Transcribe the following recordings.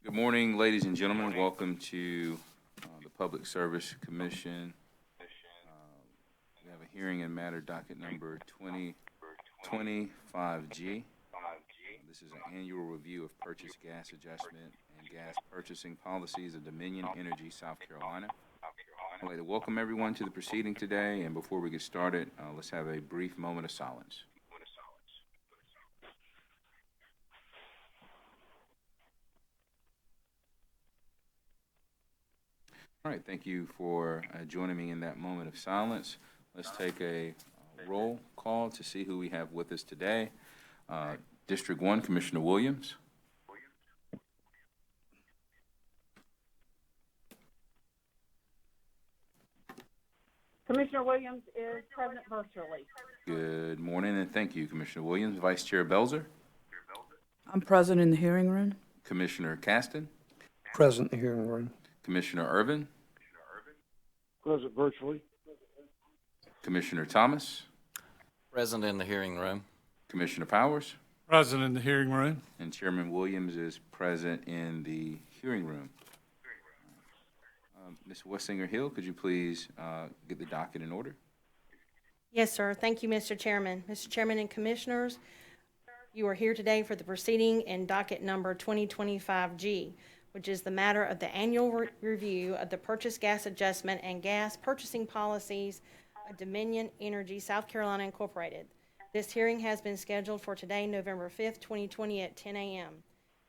Good morning, ladies and gentlemen. Welcome to the Public Service Commission. We have a hearing in matter docket number 2025G. This is an annual review of purchase gas adjustment and gas purchasing policies of Dominion Energy, South Carolina. I'd like to welcome everyone to the proceeding today, and before we get started, let's have a brief moment of silence. All right, thank you for joining me in that moment of silence. Let's take a roll call to see who we have with us today. District 1, Commissioner Williams. Commissioner Williams is present virtually. Good morning, and thank you, Commissioner Williams. Vice Chair Belzer. I'm present in the hearing room. Commissioner Caston. Present in the hearing room. Commissioner Irvin. Present virtually. Commissioner Thomas. Present in the hearing room. Commissioner Powers. Present in the hearing room. And Chairman Williams is present in the hearing room. Ms. Wessinger-Hill, could you please get the docket in order? Yes, sir. Thank you, Mr. Chairman. Mr. Chairman and Commissioners, you are here today for the proceeding in docket number 2025G, which is the matter of the annual review of the purchase gas adjustment and gas purchasing policies of Dominion Energy, South Carolina, Incorporated. This hearing has been scheduled for today, November 5th, 2020 at 10 a.m.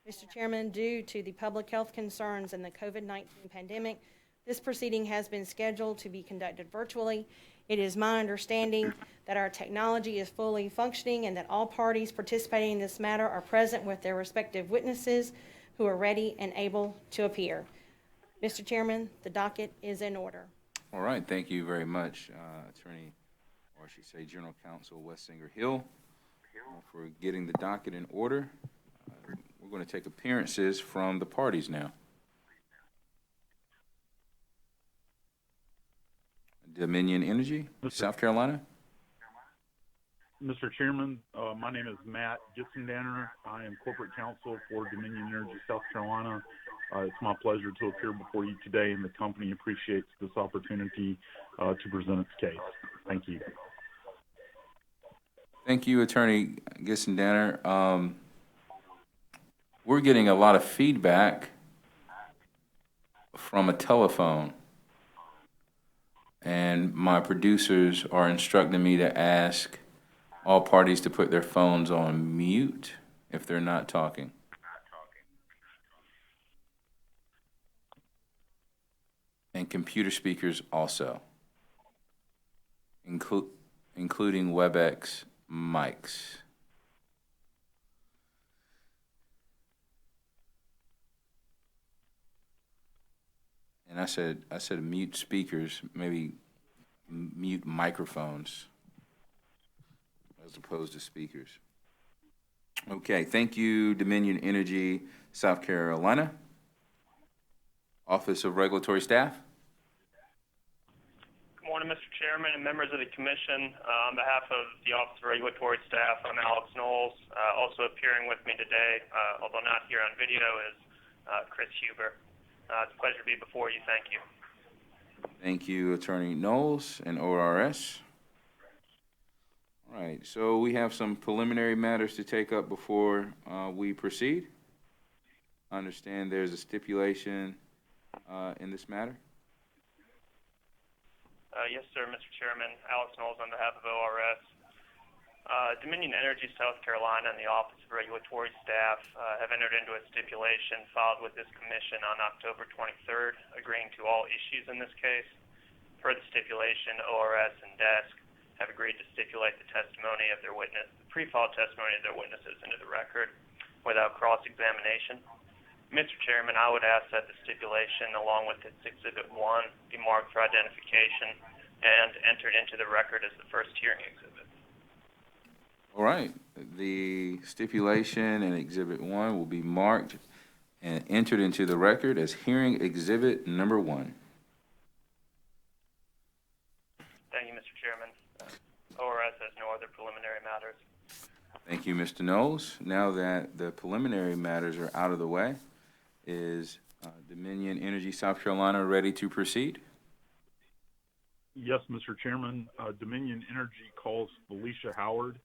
Mr. Chairman, due to the public health concerns and the COVID-19 pandemic, this proceeding has been scheduled to be conducted virtually. It is my understanding that our technology is fully functioning and that all parties participating in this matter are present with their respective witnesses who are ready and able to appear. Mr. Chairman, the docket is in order. All right, thank you very much, Attorney, or I should say General Counsel Wessinger-Hill, for getting the docket in order. We're going to take appearances from the parties now. Dominion Energy, South Carolina. Mr. Chairman, my name is Matt Gissendanner. I am corporate counsel for Dominion Energy, South Carolina. It's my pleasure to appear before you today, and the company appreciates this opportunity to present its case. Thank you. Thank you, Attorney Gissendanner. We're getting a lot of feedback from a telephone, and my producers are instructing me to ask all parties to put their phones on mute if they're not talking. And computer speakers also, including WebEx mics. And I said mute speakers, maybe mute microphones as opposed to speakers. Okay, thank you, Dominion Energy, South Carolina. Office of Regulatory Staff. Good morning, Mr. Chairman and members of the Commission. On behalf of the Office of Regulatory Staff, I'm Alex Knowles. Also appearing with me today, although not here on video, is Chris Huber. It's a pleasure to be before you. Thank you. Thank you, Attorney Knowles and ORS. All right, so we have some preliminary matters to take up before we proceed. I understand there's a stipulation in this matter. Yes, sir, Mr. Chairman. Alex Knowles on behalf of ORS. Dominion Energy, South Carolina, and the Office of Regulatory Staff have entered into a stipulation filed with this commission on October 23rd, agreeing to all issues in this case. Per the stipulation, ORS and DESC have agreed to stipulate the testimony of their witness, the pre-filed testimony of their witnesses into the record without cross-examination. Mr. Chairman, I would ask that the stipulation, along with its Exhibit 1, be marked for identification and entered into the record as the first hearing exhibit. All right, the stipulation and Exhibit 1 will be marked and entered into the record as hearing Exhibit number 1. Thank you, Mr. Chairman. ORS has no other preliminary matters. Thank you, Mr. Knowles. Now that the preliminary matters are out of the way, Is Dominion Energy South Carolina ready to proceed? Yes, Mr. Chairman. Dominion Energy calls Felicia Howard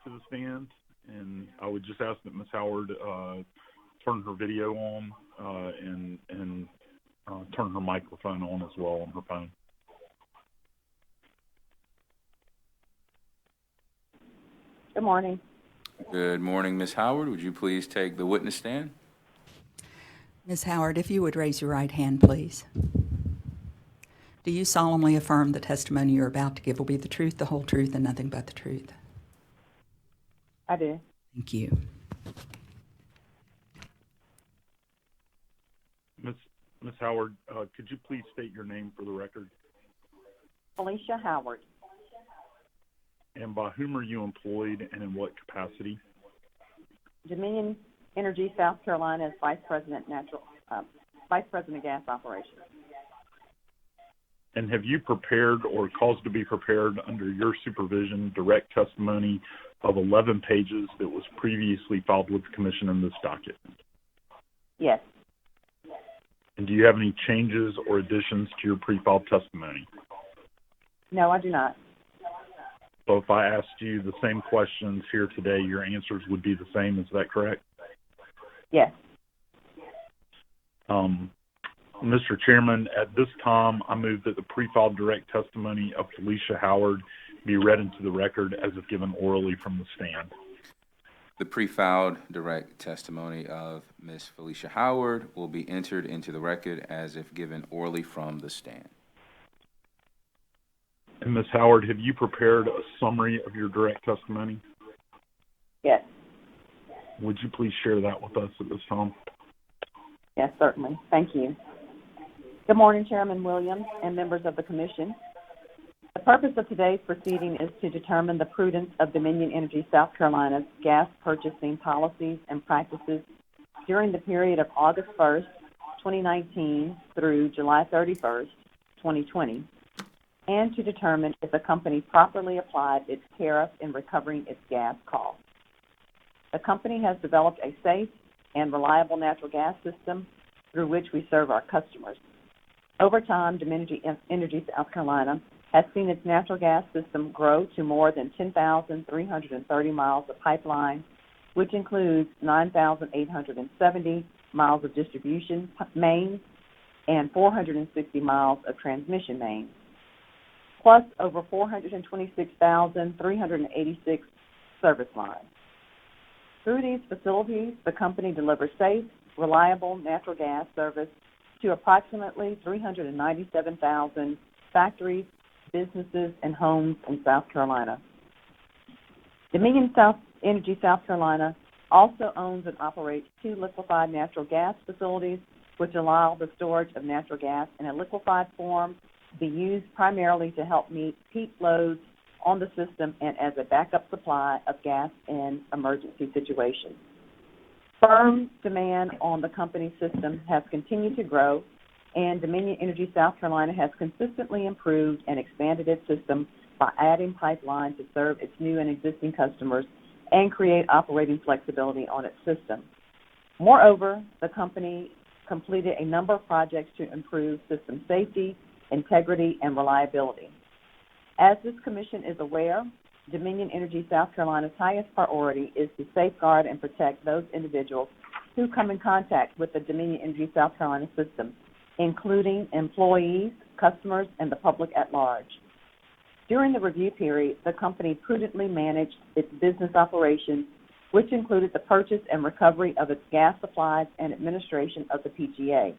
to the stand, and I would just ask that Ms. Howard turn her video on and turn her microphone on as well on her phone. Good morning. Good morning, Ms. Howard. Would you please take the witness stand? Ms. Howard, if you would raise your right hand, please. Do you solemnly affirm the testimony you're about to give will be the truth, the whole truth, and nothing but the truth? I do. Thank you. Ms. Howard, could you please state your name for the record? Felicia Howard, And by whom are you employed and in what capacity? Dominion Energy South Carolina as Vice President Gas Operations. And have you prepared or caused to be prepared under your supervision direct testimony of 11 pages that was previously filed with the Commission in this docket? Yes. And do you have any changes or additions to your pre-filed testimony? No, I do not. So if I asked you the same questions here today, your answers would be the same. Is that correct? Yes. Mr. Chairman, at this time, I move that the pre-filed direct testimony of Felicia Howard be read into the record as if given orally from the stand. The pre-filed direct testimony of Ms. Felicia Howard will be entered into the record as if given orally from the stand. And Ms. Howard, have you prepared a summary of your direct testimony? Yes. Would you please share that with us at this time? Yes, certainly. Thank you. Good morning, Chairman Williams and members of the Commission. The purpose of today's proceeding is to determine the prudence of Dominion Energy South Carolina's gas purchasing policies and practices during the period of August 1st, 2019 through July 31st, 2020, and to determine if the company properly applied its tariff in recovering its gas costs. The company has developed a safe and reliable natural gas system through which we serve our customers. Over time, Dominion Energy South Carolina has seen its natural gas system grow to more than 10,330 miles of pipeline, which includes 9,870 miles of distribution mains and 460 miles of transmission mains, plus over 426,386 service lines. Through these facilities, the company delivers safe, reliable natural gas service to approximately 397,000 factories, businesses, and homes in South Carolina. Dominion Energy South Carolina also owns and operates 2 liquefied natural gas facilities, which allow the storage of natural gas in a liquefied form to be used primarily to help meet peak loads on the system and as a backup supply of gas in emergency situations. Firm demand on the company's system has continued to grow, and Dominion Energy South Carolina has consistently improved and expanded its system by adding pipelines to serve its new and existing customers and create operating flexibility on its system. Moreover, the company completed a number of projects to improve system safety, integrity, and reliability. As this commission is aware, Dominion Energy South Carolina's highest priority is to safeguard and protect those individuals who come in contact with the Dominion Energy South Carolina system, including employees, customers, and the public at large. During the review period, the company prudently managed its business operations, which included the purchase and recovery of its gas supplies and administration of the PGA.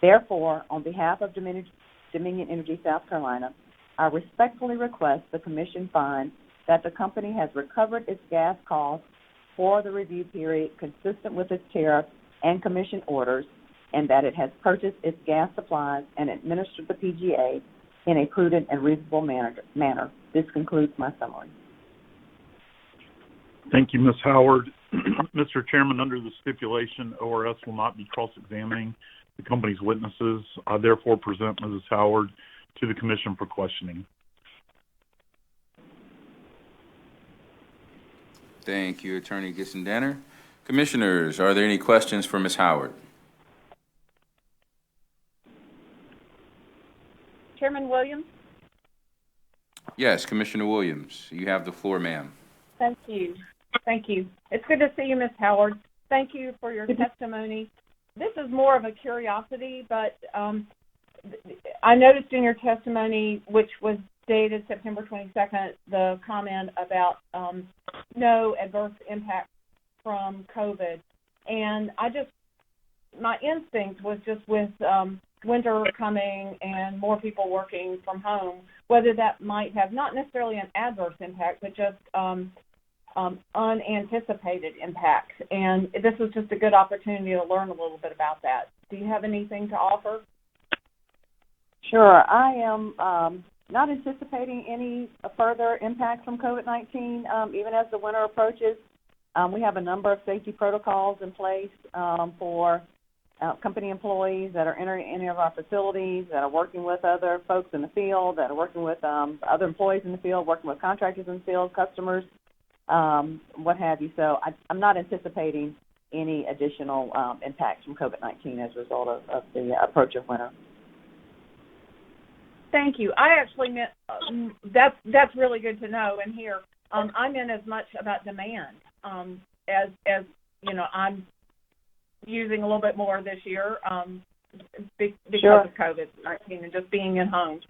Therefore, on behalf of Dominion Energy South Carolina, I respectfully request the Commission find that the company has recovered its gas costs for the review period consistent with its tariff and Commission orders, and that it has purchased its gas supplies and administered the PGA in a prudent and reasonable manner. This concludes my summary. Thank you, Ms. Howard. Mr. Chairman, under the stipulation, ORS will not be cross-examining the company's witnesses. I therefore present Mrs. Howard to the Commission for questioning. Thank you, Attorney Gissendanner. Commissioners, are there any questions for Ms. Howard? Chairman Williams? Yes, Commissioner Williams, you have the floor, ma'am. Thank you. Thank you. It's good to see you, Ms. Howard. Thank you for your testimony. This is more of a curiosity, but I noticed in your testimony, which was dated September 22nd, the comment about no adverse impact from COVID. And my instinct was just with winter coming and more people working from home, whether that might have not necessarily an adverse impact, but just unanticipated impact. And this was just a good opportunity to learn a little bit about that. Do you have anything to offer? Sure. I am not anticipating any further impact from COVID-19, even as the winter approaches. We have a number of safety protocols in place for company employees that are entering any of our facilities, that are working with other folks in the field, that are working with other employees in the field, working with contractors in the field, customers, what have you. So I'm not anticipating any additional impacts from COVID-19 as a result of the approach of winter. Thank you. I actually meant that's really good to know and hear. I meant as much about demand as you know. I'm using a little bit more this year because of COVID-19 and just being at home.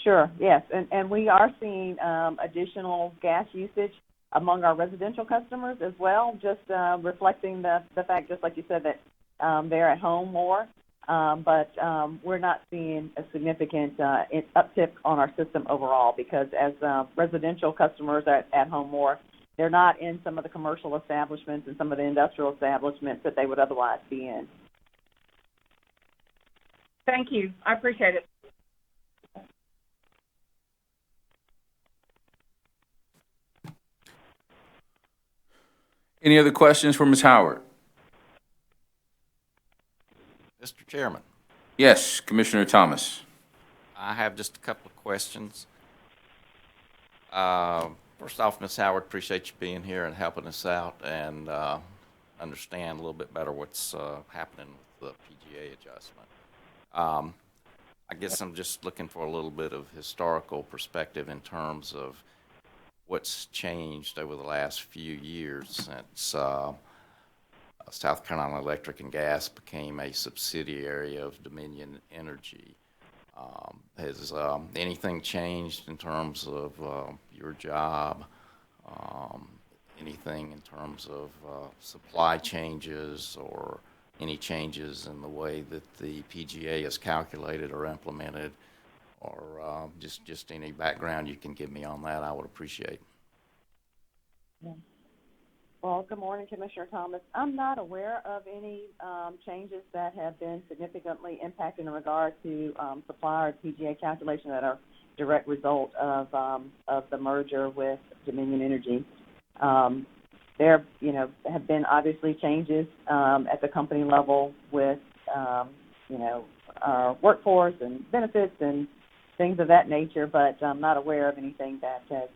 Sure. Yes, and we are seeing additional gas usage among our residential customers as well, just reflecting the fact, just like you said, that they're at home more. But we're not seeing a significant uptick on our system overall because as residential customers are at home more, they're not in some of the commercial establishments and some of the industrial establishments that they would otherwise be in. Thank you. I appreciate it. Any other questions for Ms. Howard? Mr. Chairman, Yes, Commissioner Thomas. I have just a couple of questions. First off, Ms. Howard, appreciate you being here and helping us out and understand a little bit better what's happening with the PGA adjustment. I guess I'm just looking for a little bit of historical perspective in terms of what's changed over the last few years since South Carolina Electric and Gas became a subsidiary of Dominion Energy. Has anything changed in terms of your job? Anything in terms of supply changes or any changes in the way that the PGA is calculated or implemented? Or just any background you can give me on that, I would appreciate. Yeah. Well, good morning, Commissioner Thomas. I'm not aware of any changes that have been significantly impacted in regard to supply or PGA calculation that are direct result of the merger with Dominion Energy. There, have been obviously changes at the company level with, our workforce and benefits and things of that nature, but I'm not aware of anything that has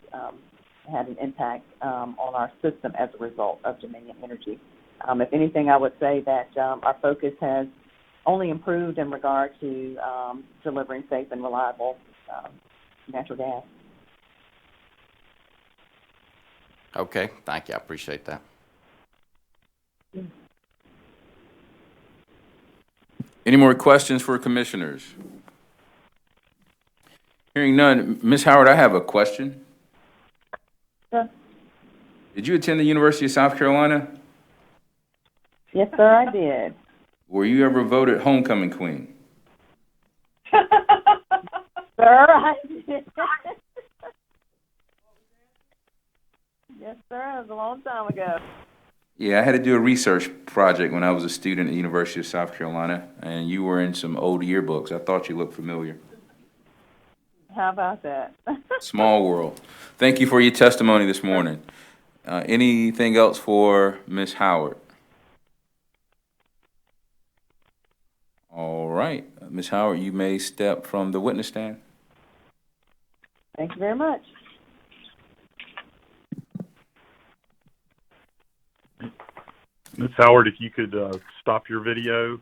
had an impact on our system as a result of Dominion Energy. If anything, I would say that our focus has only improved in regard to delivering safe and reliable natural gas. Okay, thank you. I appreciate that. Any more questions for commissioners? Hearing none, Ms. Howard, I have a question. Sure. Did you attend the University of South Carolina? Yes, sir, I did. Were you ever voted homecoming queen? Sir, I did. Yes, sir. It was a long time ago. Yeah, I had to do a research project when I was a student at the University of South Carolina, and you were in some old yearbooks. I thought you looked familiar. How about that? Small world. Thank you for your testimony this morning. Anything else for Ms. Howard? All right. Ms. Howard, you may step from the witness stand. Thank you very much. Ms. Howard, if you could stop your video.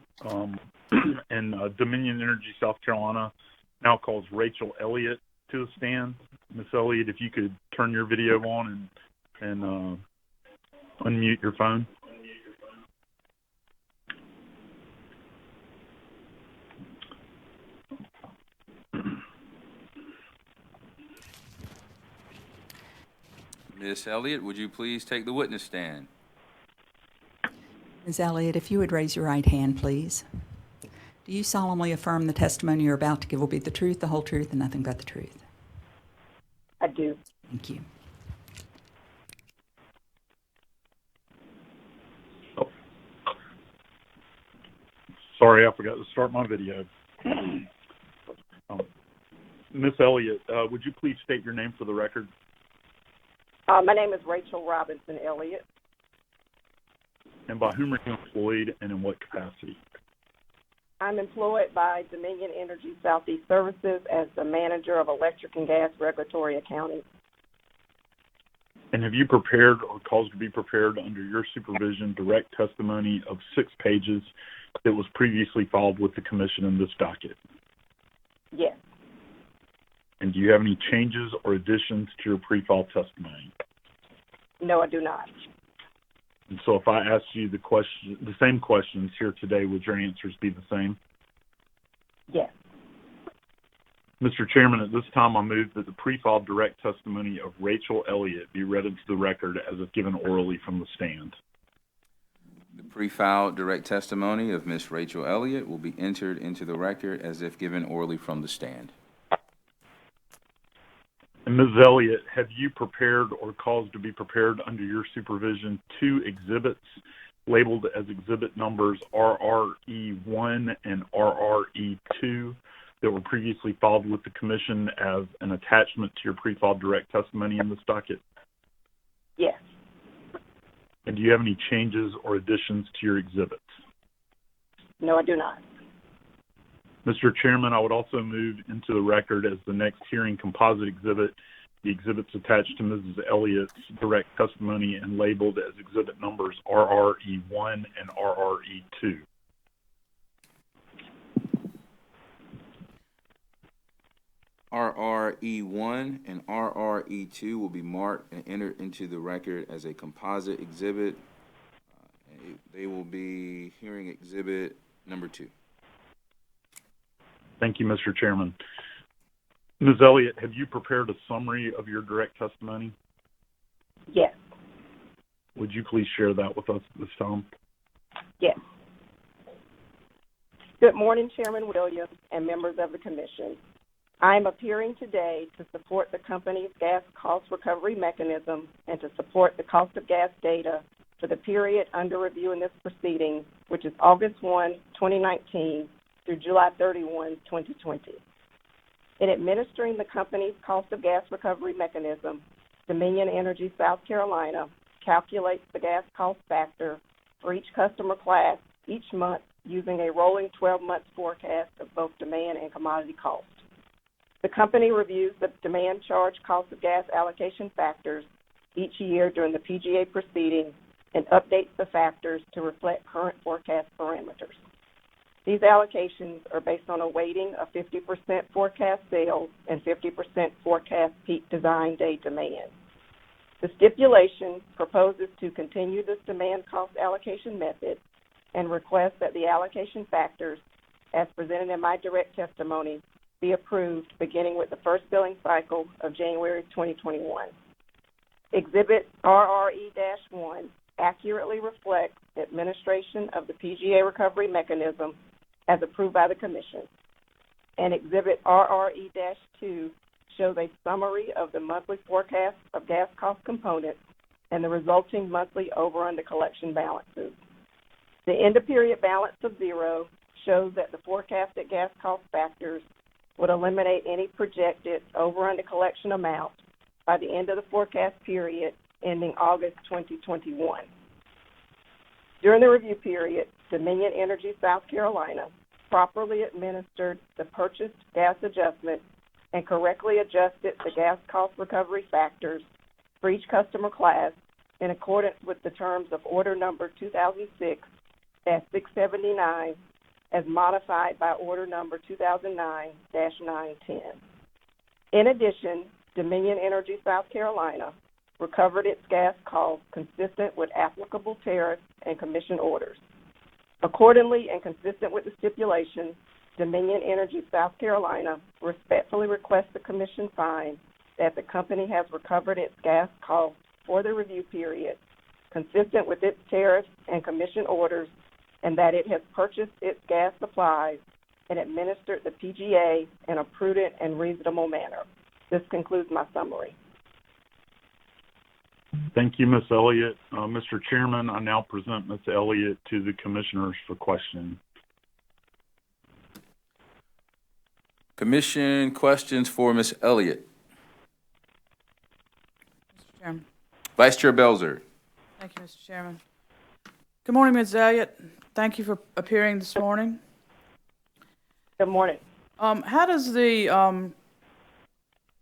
And Dominion Energy South Carolina now calls Rachel Elliott to the stand. Miss Elliott, if you could turn your video on and unmute your phone. Ms. Elliott, would you please take the witness stand? Ms. Elliott, if you would raise your right hand, please. Do you solemnly affirm the testimony you're about to give will be the truth, the whole truth, and nothing but the truth? I do. Thank you. Oh. Sorry, I forgot to start my video. Miss Elliott, would you please state your name for the record? My name is Rachel Robinson Elliott. And by whom are you employed and in what capacity? I'm employed by Dominion Energy Southeast Services as the manager of electric and gas regulatory accounting. And have you prepared or caused to be prepared under your supervision direct testimony of 6 pages that was previously filed with the Commission in this docket? Yes. And do you have any changes or additions to your pre-filed testimony? No, I do not. And so if I asked you the same questions here today, would your answers be the same? Yes. Mr. Chairman, at this time I move that the pre-filed direct testimony of Rachel Elliott be read into the record as if given orally from the stand. The pre-filed direct testimony of Ms. Rachel Elliott will be entered into the record as if given orally from the stand. And Ms. Elliott, have you prepared or caused to be prepared under your supervision 2 exhibits labeled as exhibit numbers RRE1 and RRE2 that were previously filed with the Commission as an attachment to your pre-filed direct testimony in this docket? Yes. And do you have any changes or additions to your exhibits? No, I do not. Mr. Chairman, I would also move into the record as the next hearing composite exhibit the exhibits attached to Mrs. Elliott's direct testimony and labeled as exhibit numbers RRE1 and RRE2. RRE1 and RRE2 will be marked and entered into the record as a composite exhibit. They will be hearing exhibit number 2. Thank you, Mr. Chairman. Ms. Elliott, have you prepared a summary of your direct testimony? Yes. Would you please share that with us this time? Yes. Good morning, Chairman Williams and members of the Commission. I am appearing today to support the company's gas cost recovery mechanism and to support the cost of gas data for the period under review in this proceeding, which is August 1, 2019 through July 31, 2020. In administering the company's cost of gas recovery mechanism, Dominion Energy South Carolina calculates the gas cost factor for each customer class each month using a rolling 12-month forecast of both demand and commodity costs. The company reviews the demand charge cost of gas allocation factors each year during the PGA proceeding and updates the factors to reflect current forecast parameters. These allocations are based on a weighting of 50% forecast sales and 50% forecast peak design day demand. The stipulation proposes to continue this demand cost allocation method and requests that the allocation factors, as presented in my direct testimony, be approved beginning with the first billing cycle of January 2021. Exhibit RRE-1 accurately reflects the administration of the PGA recovery mechanism as approved by the Commission. And Exhibit RRE-2 shows a summary of the monthly forecast of gas cost components and the resulting monthly over-under collection balances. The end-of-period balance of 0 shows that the forecasted gas cost factors would eliminate any projected over-under collection amount by the end of the forecast period ending August 2021. During the review period, Dominion Energy South Carolina properly administered the purchased gas adjustment and correctly adjusted the gas cost recovery factors for each customer class in accordance with the terms of Order Number 2006-679 as modified by order number 2009-910. In addition, Dominion Energy South Carolina recovered its gas costs consistent with applicable tariffs and commission orders. Accordingly, and consistent with the stipulation, Dominion Energy South Carolina respectfully requests the commission find that the company has recovered its gas costs for the review period consistent with its tariffs and commission orders, and that it has purchased its gas supplies and administered the PGA in a prudent and reasonable manner. This concludes my summary. Thank you, Ms. Elliott. Mr. Chairman, I now present Ms. Elliott to the commissioners for questions. Commission questions for Ms. Elliott. Mr. Chairman. Vice Chair Belzer. Thank you, Mr. Chairman. Good morning, Ms. Elliott. Thank you for appearing this morning. Good morning. How does the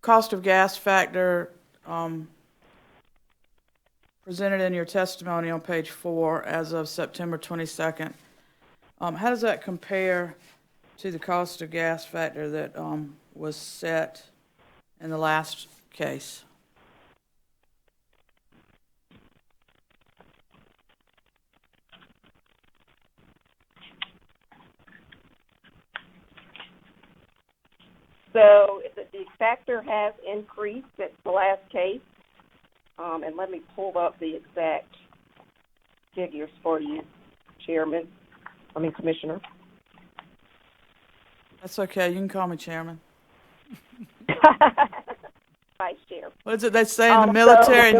cost of gas factor presented in your testimony on page 4 as of September 22nd, how does that compare to the cost of gas factor that was set in the last case? So the factor has increased since the last case, and let me pull up the exact figures for you, Commissioner. That's okay. You can call me Chairman. Vice Chair. What is it they say in the military?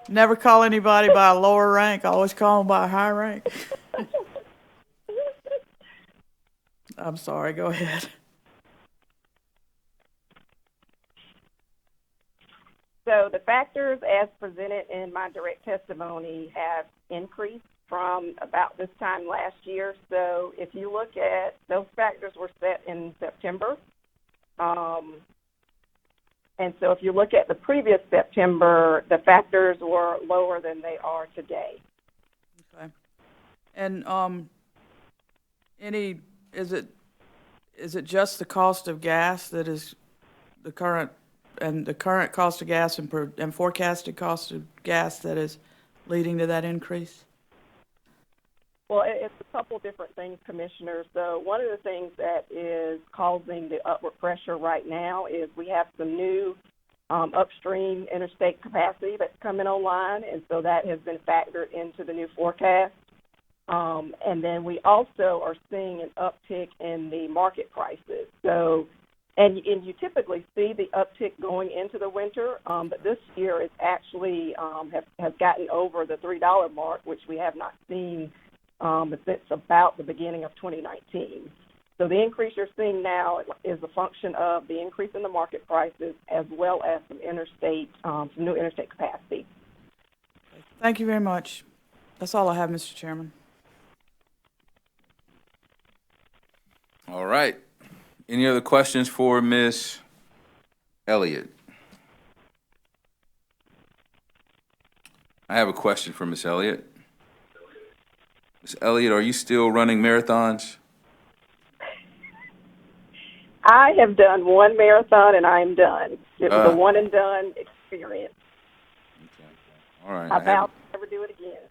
Never call anybody by a lower rank. Always call them by a high rank. I'm sorry. Go ahead. So the factors as presented in my direct testimony have increased from about this time last year. So if you look at, those factors were set in September. And so if you look at the previous September, the factors were lower than they are today. Okay. And is it just the cost of gas that is the current cost of gas and forecasted cost of gas that is leading to that increase? Well, it's a couple different things, Commissioner. So one of the things that is causing the upward pressure right now is we have some new upstream interstate capacity that's coming online, and so that has been factored into the new forecast. And then we also are seeing an uptick in the market prices. So, and you typically see the uptick going into the winter, but this year it's actually has gotten over the $3 mark, which we have not seen since about the beginning of 2019. So the increase you're seeing now is a function of the increase in the market prices as well as some new interstate capacity. Thank you very much. That's all I have, Mr. Chairman. All right. Any other questions for Ms. Elliott? I have a question for Ms. Elliott. Ms. Elliott, are you still running marathons? I have done one marathon and I am done. It was a one and done experience. Okay. All right. I vow to never do it again.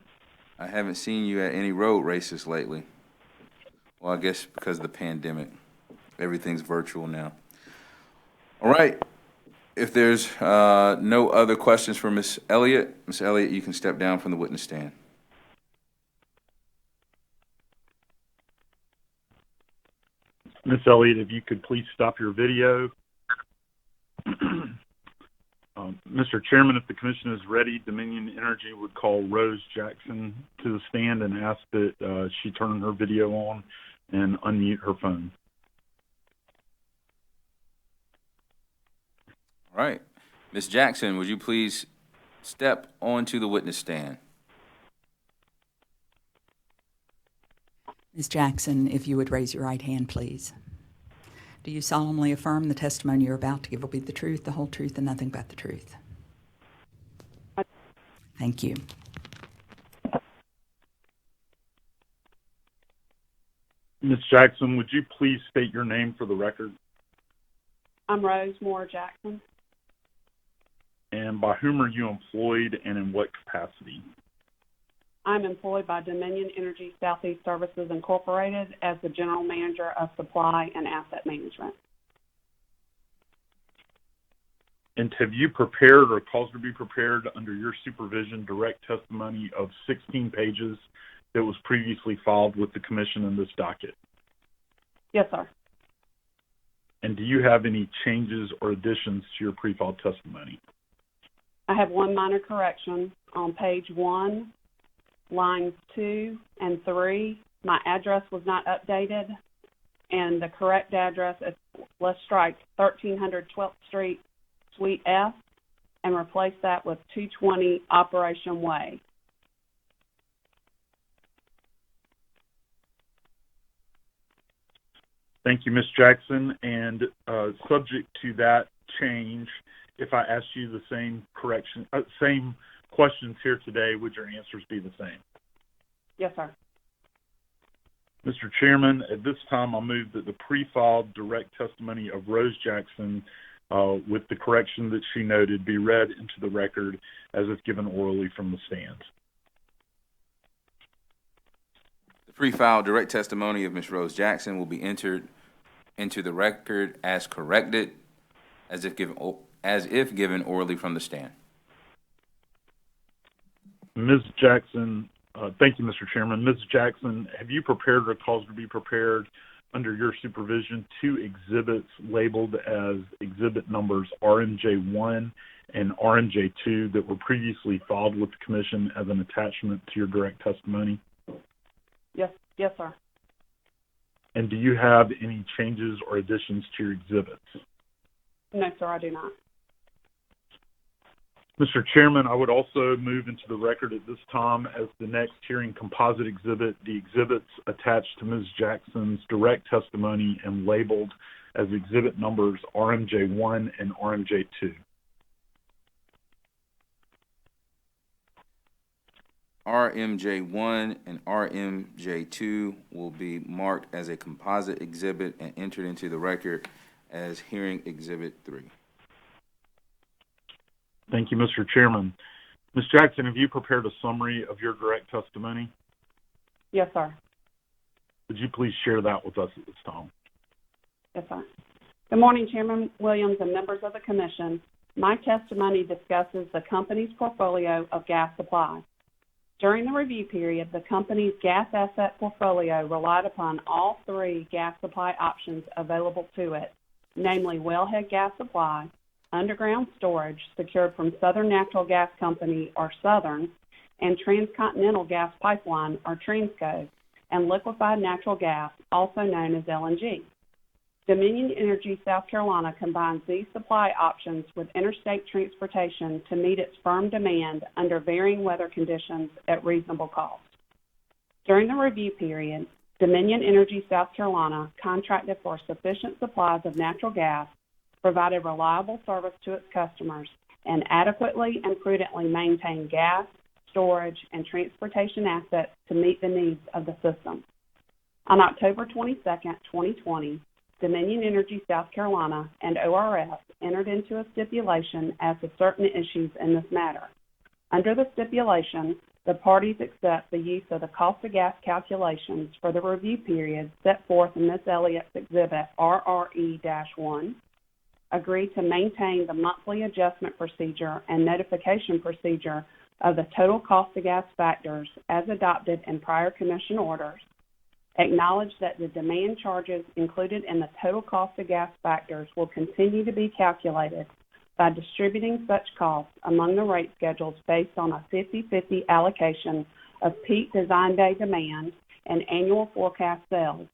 I haven't seen you at any road races lately. Well, I guess because of the pandemic. Everything's virtual now. All right. If there's no other questions for Ms. Elliott, you can step down from the witness stand. Ms. Elliott, if you could please stop your video. Mr. Chairman, if the commission is ready, Dominion Energy would call Rose Jackson to the stand and ask that she turn her video on and unmute her phone. All right. Ms. Jackson, would you please step onto the witness stand? Ms. Jackson, if you would raise your right hand, please. Do you solemnly affirm the testimony you're about to give will be the truth, the whole truth, and nothing but the truth? Thank you. Ms. Jackson, would you please state your name for the record? I'm Rose Moore Jackson. And by whom are you employed and in what capacity? I'm employed by Dominion Energy Southeast Services Incorporated as the General Manager of Supply and Asset Management. And have you prepared or caused to be prepared under your supervision direct testimony of 16 pages that was previously filed with the Commission in this docket? Yes, sir. And do you have any changes or additions to your pre-filed testimony? I have one minor correction. On page 1, lines 2 and 3, my address was not updated, and the correct address is, let's strike 1300 12th Street, Suite F, and replace that with 220 Operation Way. Thank you, Ms. Jackson. And subject to that change, if I asked you the same same questions here today, would your answers be the same? Yes, sir. Mr. Chairman, at this time, I'll move that the pre-filed direct testimony of Rose Jackson, with the correction that she noted, be read into the record as if given orally from the stand. The pre-filed direct testimony of Ms. Rose Jackson will be entered into the record as corrected, as if given orally from the stand. Ms. Jackson, thank you, Mr. Chairman. Ms. Jackson, have you prepared or caused to be prepared under your supervision 2 exhibits labeled as exhibit numbers RMJ1 and RMJ2 that were previously filed with the Commission as an attachment to your direct testimony? Yes, sir. And do you have any changes or additions to your exhibits? No, sir, I do not. Mr. Chairman, I would also move into the record at this time as the next hearing composite exhibit, the exhibits attached to Ms. Jackson's direct testimony and labeled as exhibit numbers RMJ1 and RMJ2. RMJ1 and RMJ2 will be marked as a composite exhibit and entered into the record as hearing exhibit 3. Thank you, Mr. Chairman. Ms. Jackson, have you prepared a summary of your direct testimony? Yes, sir. Would you please share that with us at this time? Yes, sir. Good morning, Chairman Williams and members of the Commission. My testimony discusses the company's portfolio of gas supply. During the review period, the company's gas asset portfolio relied upon all 3 gas supply options available to it, namely wellhead gas supply, underground storage secured from Southern Natural Gas Company, or Southern, and Transcontinental Gas Pipeline, or Transco, and liquefied natural gas, also known as LNG. Dominion Energy South Carolina combines these supply options with interstate transportation to meet its firm demand under varying weather conditions at reasonable cost. During the review period, Dominion Energy South Carolina contracted for sufficient supplies of natural gas, provided reliable service to its customers, and adequately and prudently maintained gas, storage, and transportation assets to meet the needs of the system. On October 22, 2020, Dominion Energy South Carolina and ORS entered into a stipulation as to certain issues in this matter. Under the stipulation, the parties accept the use of the cost of gas calculations for the review period set forth in Ms. Elliott's Exhibit RRE-1, agree to maintain the monthly adjustment procedure and notification procedure of the total cost of gas factors as adopted in prior Commission orders, acknowledge that the demand charges included in the total cost of gas factors will continue to be calculated by distributing such costs among the rate schedules based on a 50-50 allocation of peak design day demand and annual forecast sales.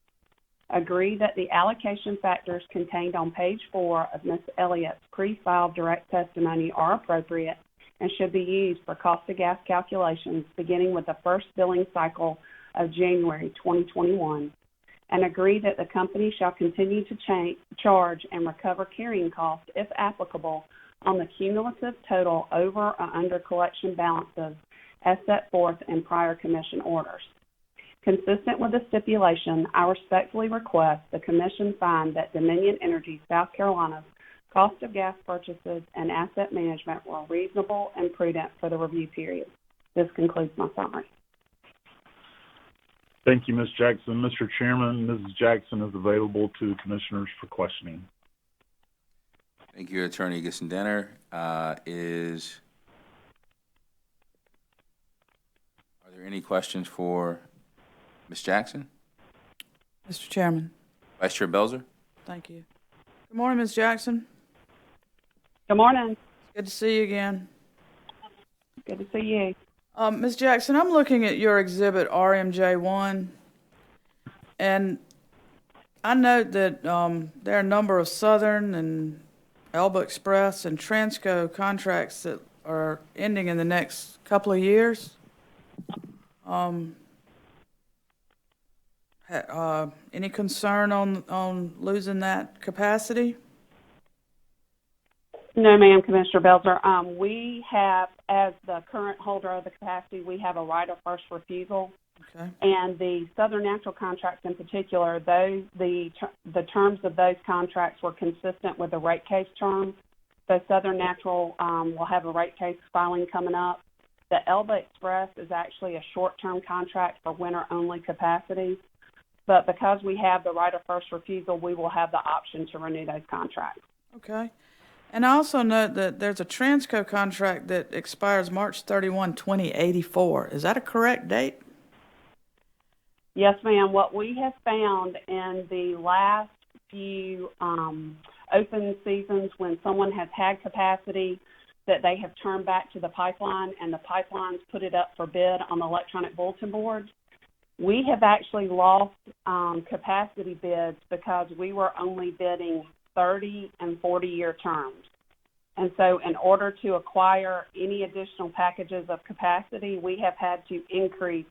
Agree that the allocation factors contained on page 4 of Ms. Elliott's pre-filed direct testimony are appropriate and should be used for cost of gas calculations beginning with the first billing cycle of January 2021, and agree that the company shall continue to charge and recover carrying costs, if applicable, on the cumulative total over or under collection balances as set forth in prior Commission orders. Consistent with the stipulation, I respectfully request the Commission find that Dominion Energy South Carolina's cost of gas purchases and asset management were reasonable and prudent for the review period. This concludes my summary. Thank you, Ms. Jackson. Mr. Chairman, Mrs. Jackson is available to the commissioners for questioning. Thank you, Attorney Gissendenner. Are there any questions for Ms. Jackson? Mr. Chairman. Vice Chair Belzer? Thank you. Good morning, Ms. Jackson. Good morning. Good to see you again. Good to see you. Ms. Jackson, I'm looking at your exhibit RMJ1, and I note that there are a number of Southern and Elba Express and Transco contracts that are ending in the next couple of years. Any concern on losing that capacity? No, ma'am, Commissioner Belzer. We have, as the current holder of the capacity, we have a right of first refusal. Okay. And the Southern Natural contracts in particular, the terms of those contracts were consistent with the rate case terms. So Southern Natural will have a rate case filing coming up. The Elba Express is actually a short-term contract for winter-only capacity. But because we have the right of first refusal, we will have the option to renew those contracts. Okay. And I also note that there's a Transco contract that expires March 31, 2084. Is that a correct date? Yes, ma'am. What we have found in the last few open seasons when someone has had capacity that they have turned back to the pipeline and the pipelines put it up for bid on the electronic bulletin board, we have actually lost capacity bids because we were only bidding 30 and 40-year terms. And so in order to acquire any additional packages of capacity, we have had to increase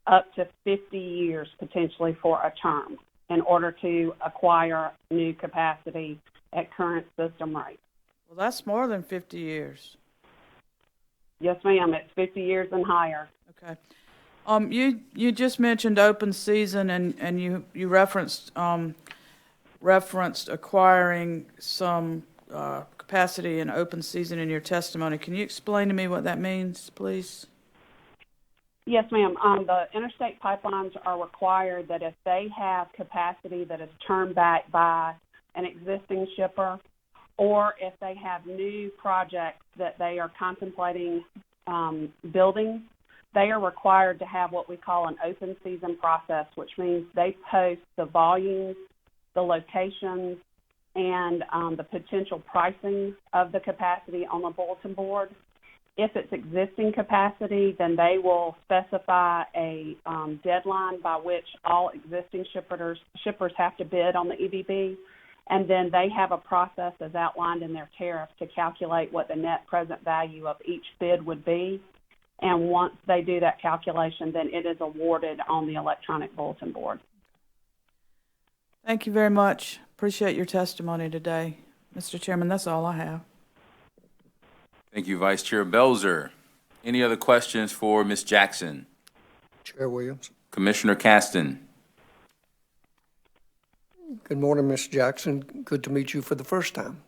up to 50 years potentially for a term in order to acquire new capacity at current system rates. Well, that's more than 50 years. Yes, ma'am. It's 50 years and higher. Okay. You just mentioned open season, and you referenced acquiring some capacity in open season in your testimony. Can you explain to me what that means, please? Yes, ma'am. The interstate pipelines are required that if they have capacity that is turned back by an existing shipper, or if they have new projects that they are contemplating building, they are required to have what we call an open season process, which means they post the volumes, the locations, and the potential pricing of the capacity on the bulletin board. If it's existing capacity, then they will specify a deadline by which all existing shippers have to bid on the EBB, and then they have a process as outlined in their tariff to calculate what the net present value of each bid would be. And once they do that calculation, then it is awarded on the electronic bulletin board. Thank you very much. Appreciate your testimony today. Mr. Chairman, that's all I have. Thank you, Vice Chair Belzer. Any other questions for Ms. Jackson? Chair Williams. Commissioner Caston. Good morning, Ms. Jackson. Good to meet you for the first time.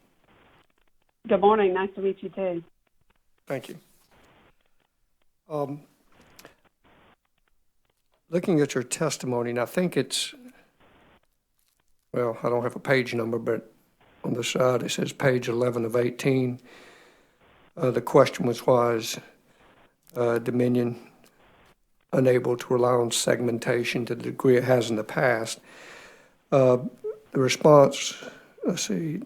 Good morning. Nice to meet you, too. Thank you. Looking at your testimony, and I think it's, well, I don't have a page number, but on the side it says page 11 of 18. The question was, why is Dominion unable to rely on segmentation to the degree it has in the past? The response, let's see,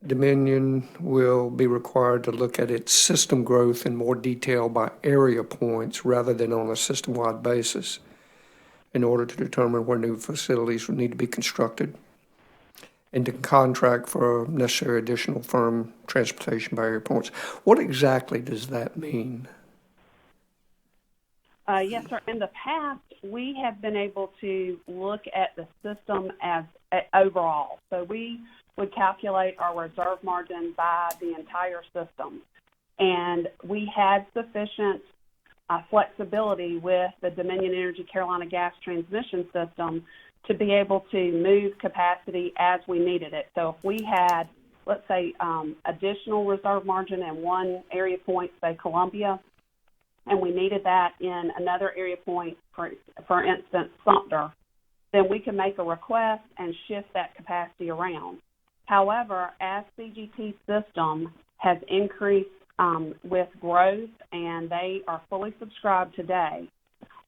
Dominion will be required to look at its system growth in more detail by area points rather than on a system-wide basis in order to determine where new facilities would need to be constructed and to contract for necessary additional firm transportation by area points. What exactly does that mean? Yes, sir. In the past, we have been able to look at the system as overall. So we would calculate our reserve margin by the entire system. And we had sufficient flexibility with the Dominion Energy Carolina gas transmission system to be able to move capacity as we needed it. So if we had, let's say, additional reserve margin in one area point, say Columbia, and we needed that in another area point, for instance, Sumter, then we can make a request and shift that capacity around. However, as CGT's system has increased with growth and they are fully subscribed today,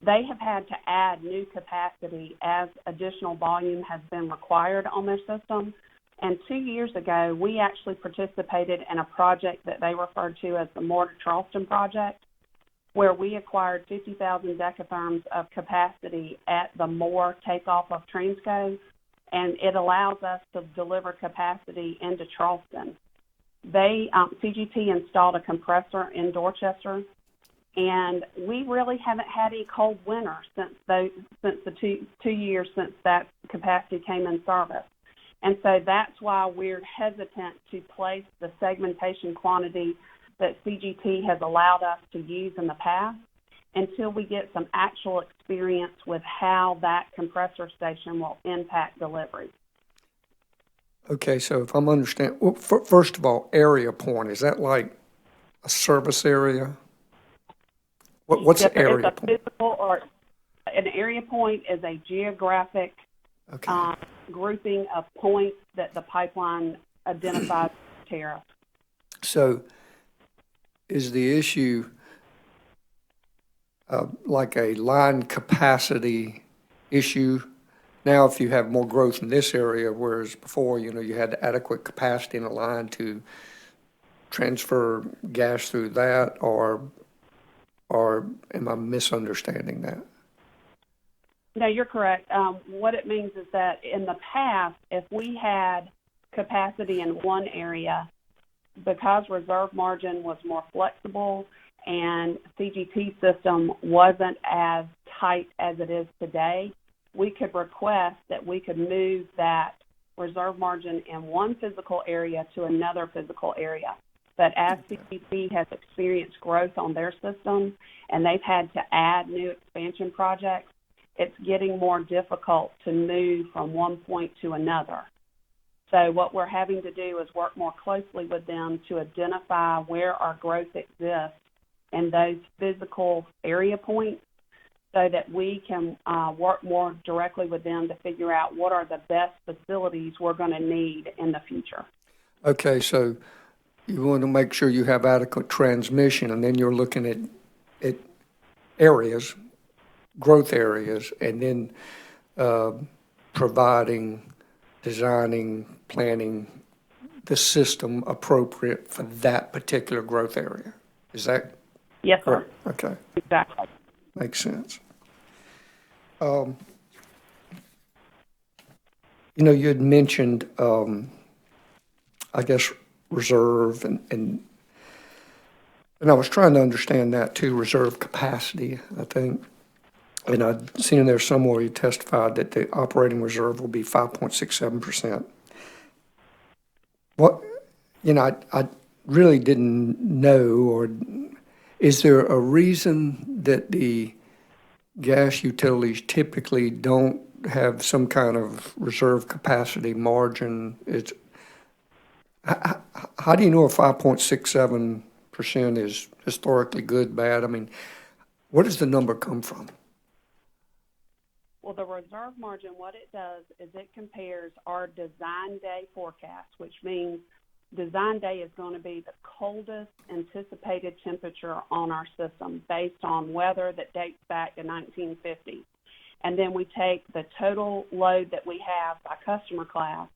they have had to add new capacity as additional volume has been required on their system. And 2 years ago, we actually participated in a project that they referred to as the Moore to Charleston project, where we acquired 50,000 decatherms of capacity at the Moore takeoff of Transco, and it allows us to deliver capacity into Charleston. CGT installed a compressor in Dorchester, and we really haven't had any cold winter since the 2 years since that capacity came in service. And so that's why we're hesitant to place the segmentation quantity that CGT has allowed us to use in the past until we get some actual experience with how that compressor station will impact delivery. Okay, so if I'm understanding, well, first of all, area point, is that like a service area? What's Yes, the area it's a point? physical, or an area point is a geographic grouping of points that the pipeline identifies as tariff. So is the issue like a line capacity issue now if you have more growth in this area, whereas before, you had adequate capacity in a line to transfer gas through that, or am I misunderstanding that? No, you're correct. What it means is that in the past, if we had capacity in one area, because reserve margin was more flexible and CGT system wasn't as tight as it is today, we could request that we could move that reserve margin in one physical area to another physical area. But as CGT has experienced growth on their system and they've had to add new expansion projects, it's getting more difficult to move from one point to another. So what we're having to do is work more closely with them to identify where our growth exists in those physical area points so that we can work more directly with them to figure out what are the best facilities we're going to need in the future. Okay, so you want to make sure you have adequate transmission, and then you're looking at areas, growth areas, and then designing, planning the system appropriate for that particular growth area. Is that yes, correct? Sir. Okay. Exactly. Makes sense. You had mentioned, I guess, reserve, and I was trying to understand that too, reserve capacity, I think. And I'd seen in there somewhere you testified that the operating reserve will be 5.67%. I really didn't know, or is there a reason that the gas utilities typically don't have some kind of reserve capacity margin? How do you know if 5.67% is historically good, bad? I mean, where does the number come from? Well, the reserve margin, what it does is it compares our design day forecast, which means design day is going to be the coldest anticipated temperature on our system based on weather that dates back to 1950. And then we take the total load that we have by customer class,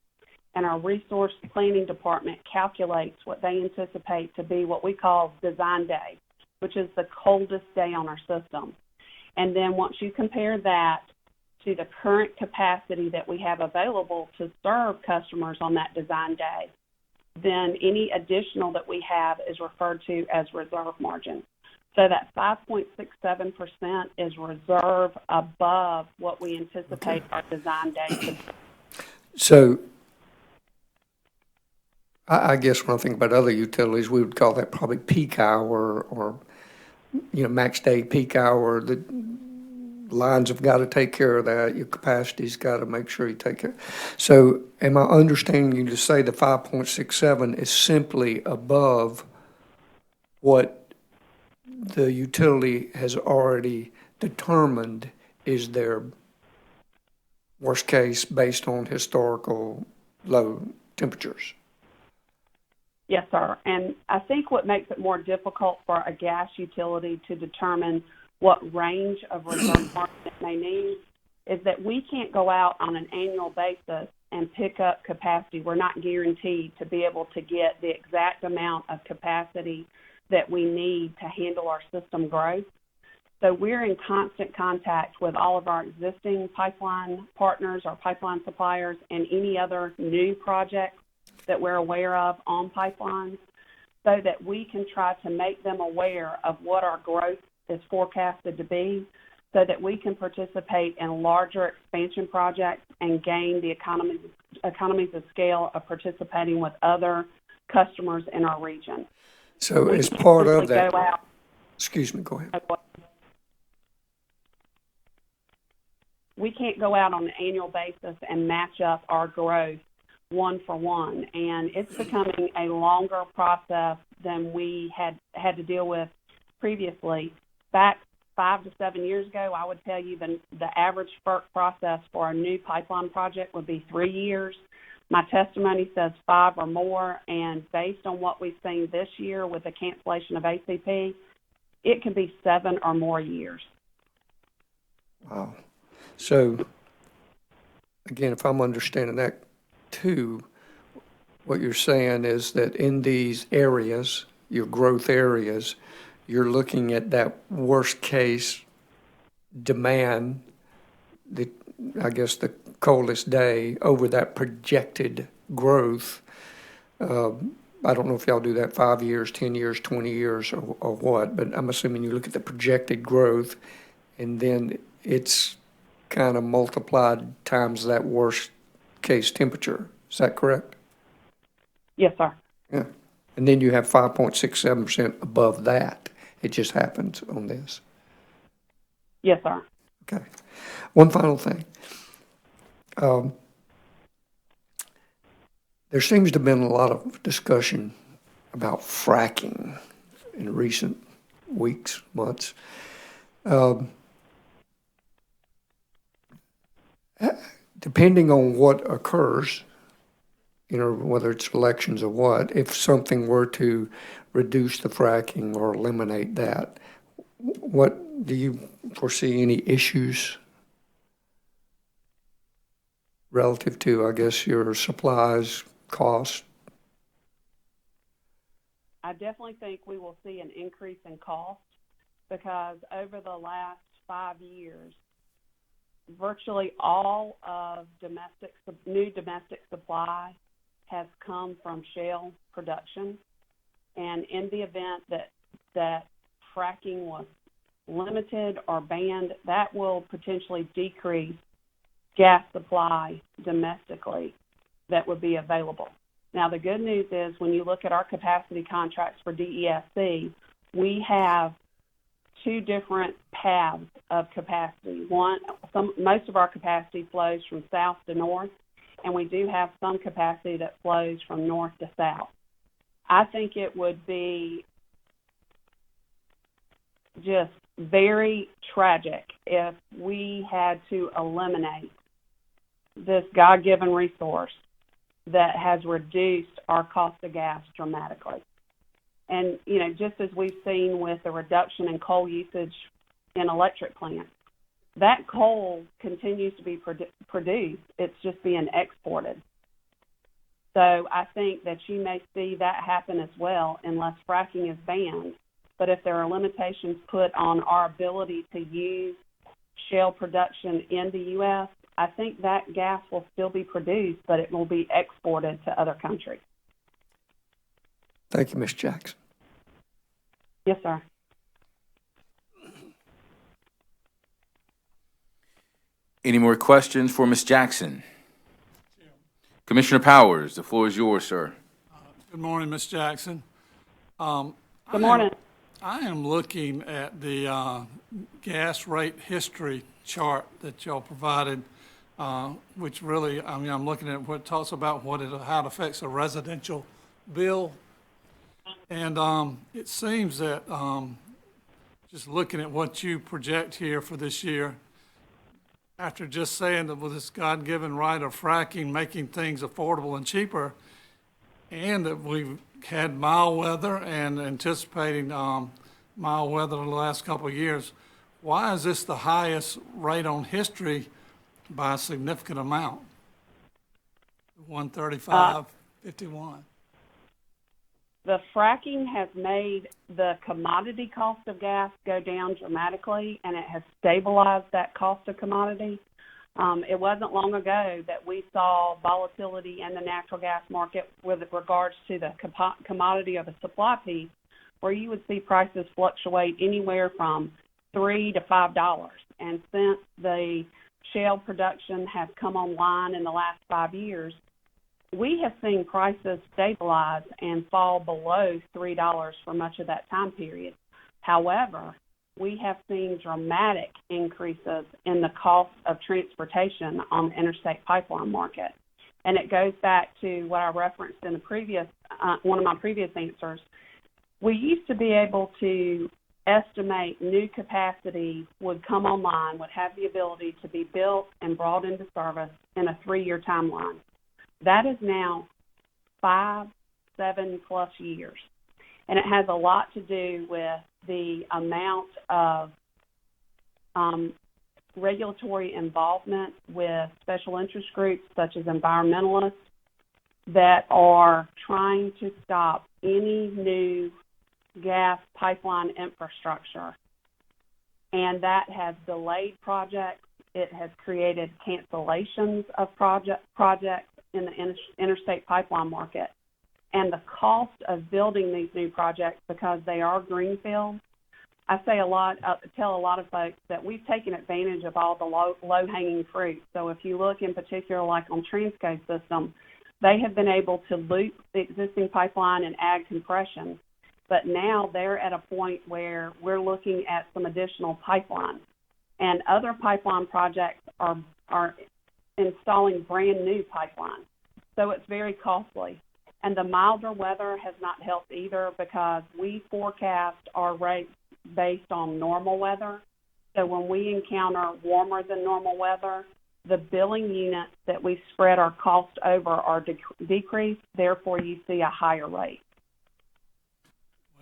and our resource planning department calculates what they anticipate to be what we call design day, which is the coldest day on our system. And then once you compare that to the current capacity that we have available to serve customers on that design day, then any additional that we have is referred to as reserve margin. So that 5.67% is reserve above what we anticipate our design day to be. So I guess when I think about other utilities, we would call that probably peak hour or max day, peak hour, the lines have got to take care of that. Your capacity's got to make sure you take care. So am I understanding you to say the 5.67 is simply above what the utility has already determined is their worst case based on historical low temperatures? Yes, sir. And I think what makes it more difficult for a gas utility to determine what range of reserve margin it may need is that we can't go out on an annual basis and pick up capacity. We're not guaranteed to be able to get the exact amount of capacity that we need to handle our system growth. So we're in constant contact with all of our existing pipeline partners, our pipeline suppliers, and any other new projects that we're aware of on pipelines so that we can try to make them aware of what our growth is forecasted to be so that we can participate in larger expansion projects and gain the economies of scale of participating with other customers in our region. So We as can't part of simply that, go out. excuse me, go ahead. We can't go out on an annual basis and match up our growth one for one, and it's becoming a longer process than we had to deal with previously. Back 5 to 7 years ago, I would tell you the average FERC process for a new pipeline project would be 3 years. My testimony says 5 or more, and based on what we've seen this year with the cancellation of ACP, it could be 7 or more years. Wow. So, again, if I'm understanding that too, what you're saying is that in these areas, your growth areas, you're looking at that worst case demand, I guess the coldest day over that projected growth. I don't know if y'all do that 5 years, 10 years, 20 years or what, but I'm assuming you look at the projected growth and then it's kind of multiplied times that worst case temperature. Is that correct? Yes, sir. Yeah. And then you have 5.67% above that. It just happens on this. Yes, sir. Okay. One final thing. There seems to have been a lot of discussion about fracking in recent weeks, months. Depending on what occurs, whether it's elections or what, if something were to reduce the fracking or eliminate that, what do you foresee any issues relative to, I guess, your supplies, cost? I definitely think we will see an increase in cost because over the last 5 years, virtually all of new domestic supply has come from shale production. And in the event that fracking was limited or banned, that will potentially decrease gas supply domestically that would be available. Now, the good news is when you look at our capacity contracts for DESC, we have 2 different paths of capacity. Most of our capacity flows from south to north, and we do have some capacity that flows from north to south. I think it would be just very tragic if we had to eliminate this God-given resource that has reduced our cost of gas dramatically. And, just as we've seen with the reduction in coal usage in electric plants, that coal continues to be produced. It's just being exported. So I think that you may see that happen as well unless fracking is banned. But if there are limitations put on our ability to use shale production in the U.S., I think that gas will still be produced, but it will be exported to other countries. Thank you, Ms. Jackson. Yes, sir. Any more questions for Ms. Jackson? Commissioner Powers, the floor is yours, sir. Good morning, Ms. Jackson. Good morning. I am looking at the gas rate history chart that y'all provided, which really, I mean, I'm looking at what talks about how it affects a residential bill. And it seems that just looking at what you project here for this year, after just saying that with this God-given right of fracking, making things affordable and cheaper, and that we've had mild weather and anticipating mild weather in the last couple of years, why is this the highest rate on history by a significant amount? 135.51. The fracking has made the commodity cost of gas go down dramatically, and it has stabilized that cost of commodity. It wasn't long ago that we saw volatility in the natural gas market with regards to the commodity of the supply piece, where you would see prices fluctuate anywhere from $3 to $5. And since the shale production has come online in the last 5 years, we have seen prices stabilize and fall below $3 for much of that time period. However, we have seen dramatic increases in the cost of transportation on the interstate pipeline market. And it goes back to what I referenced in the previous, one of my previous answers. We used to be able to estimate new capacity would come online, would have the ability to be built and brought into service in a 3-year timeline. That is now 5, 7+ years. And it has a lot to do with the amount of regulatory involvement with special interest groups such as environmentalists that are trying to stop any new gas pipeline infrastructure. And that has delayed projects. It has created cancellations of projects in the interstate pipeline market. And the cost of building these new projects, because they are greenfield, I tell a lot of folks that we've taken advantage of all the low-hanging fruit. So if you look in particular like on Transco's system, they have been able to loop the existing pipeline and add compression. But now they're at a point where we're looking at some additional pipelines. And other pipeline projects are installing brand new pipelines. So it's very costly. And the milder weather has not helped either, because we forecast our rates based on normal weather. So when we encounter warmer than normal weather, the billing units that we spread our cost over are decreased. Therefore, you see a higher rate.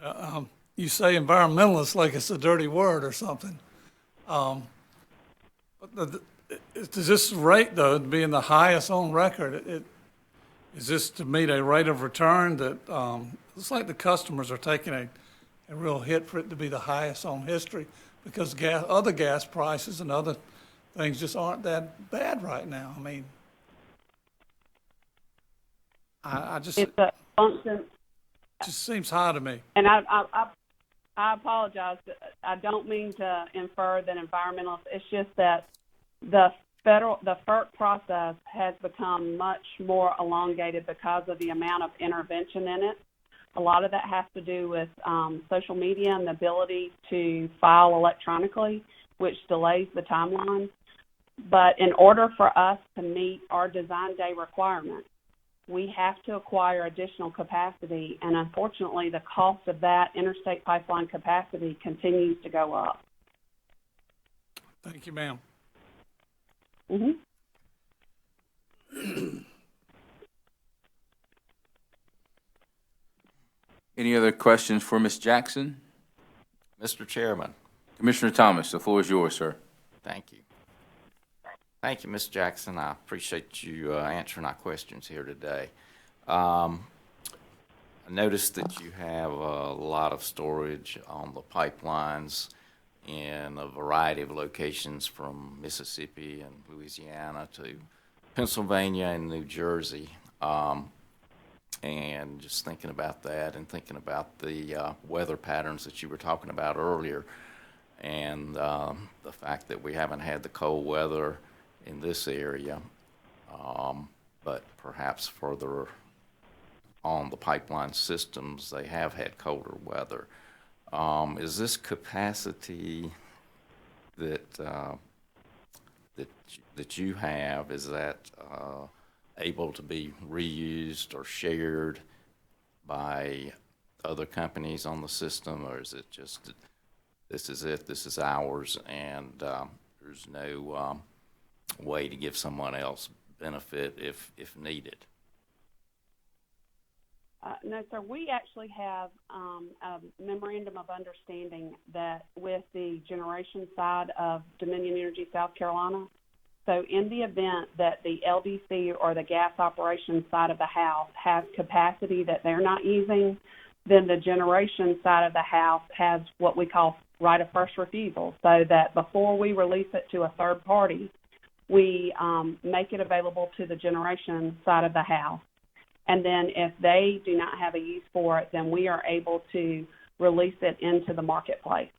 Well, you say environmentalist like it's a dirty word or something. But does this rate, though, being the highest on record, is this to meet a rate of return that looks like the customers are taking a real hit for it to be the highest on history, because other gas prices and other things just aren't that bad right now? I mean, I just... It's a function... It just seems high to me. And I apologize. I don't mean to infer that environmentalists. It's just that the FERC process has become much more elongated because of the amount of intervention in it. A lot of that has to do with social media and the ability to file electronically, which delays the timeline. But in order for us to meet our design day requirements, we have to acquire additional capacity, and unfortunately the cost of that interstate pipeline capacity continues to go up. Thank you, ma'am. Mm-hmm. Any other questions for Ms. Jackson? Mr. Chairman. Commissioner Thomas, the floor is yours, sir. Thank you. Thank you, Ms. Jackson. I appreciate you answering our questions here today. I noticed that you have a lot of storage on the pipelines in a variety of locations from Mississippi and Louisiana to Pennsylvania and New Jersey. And just thinking about that and thinking about the weather patterns that you were talking about earlier, and the fact that we haven't had the cold weather in this area, but perhaps further on the pipeline systems, they have had colder weather. Is this capacity that that you have, is that able to be reused or shared by other companies on the system, or is it just this is ours, and there's no way to give someone else benefit if needed? No, sir. We actually have a memorandum of understanding that with the generation side of Dominion Energy South Carolina, so in the event that the LDC or the gas operations side of the house has capacity that they're not using, then the generation side of the house has what we call right of first refusal, so that before we release it to a third party, we make it available to the generation side of the house. And then if they do not have a use for it, then we are able to release it into the marketplace.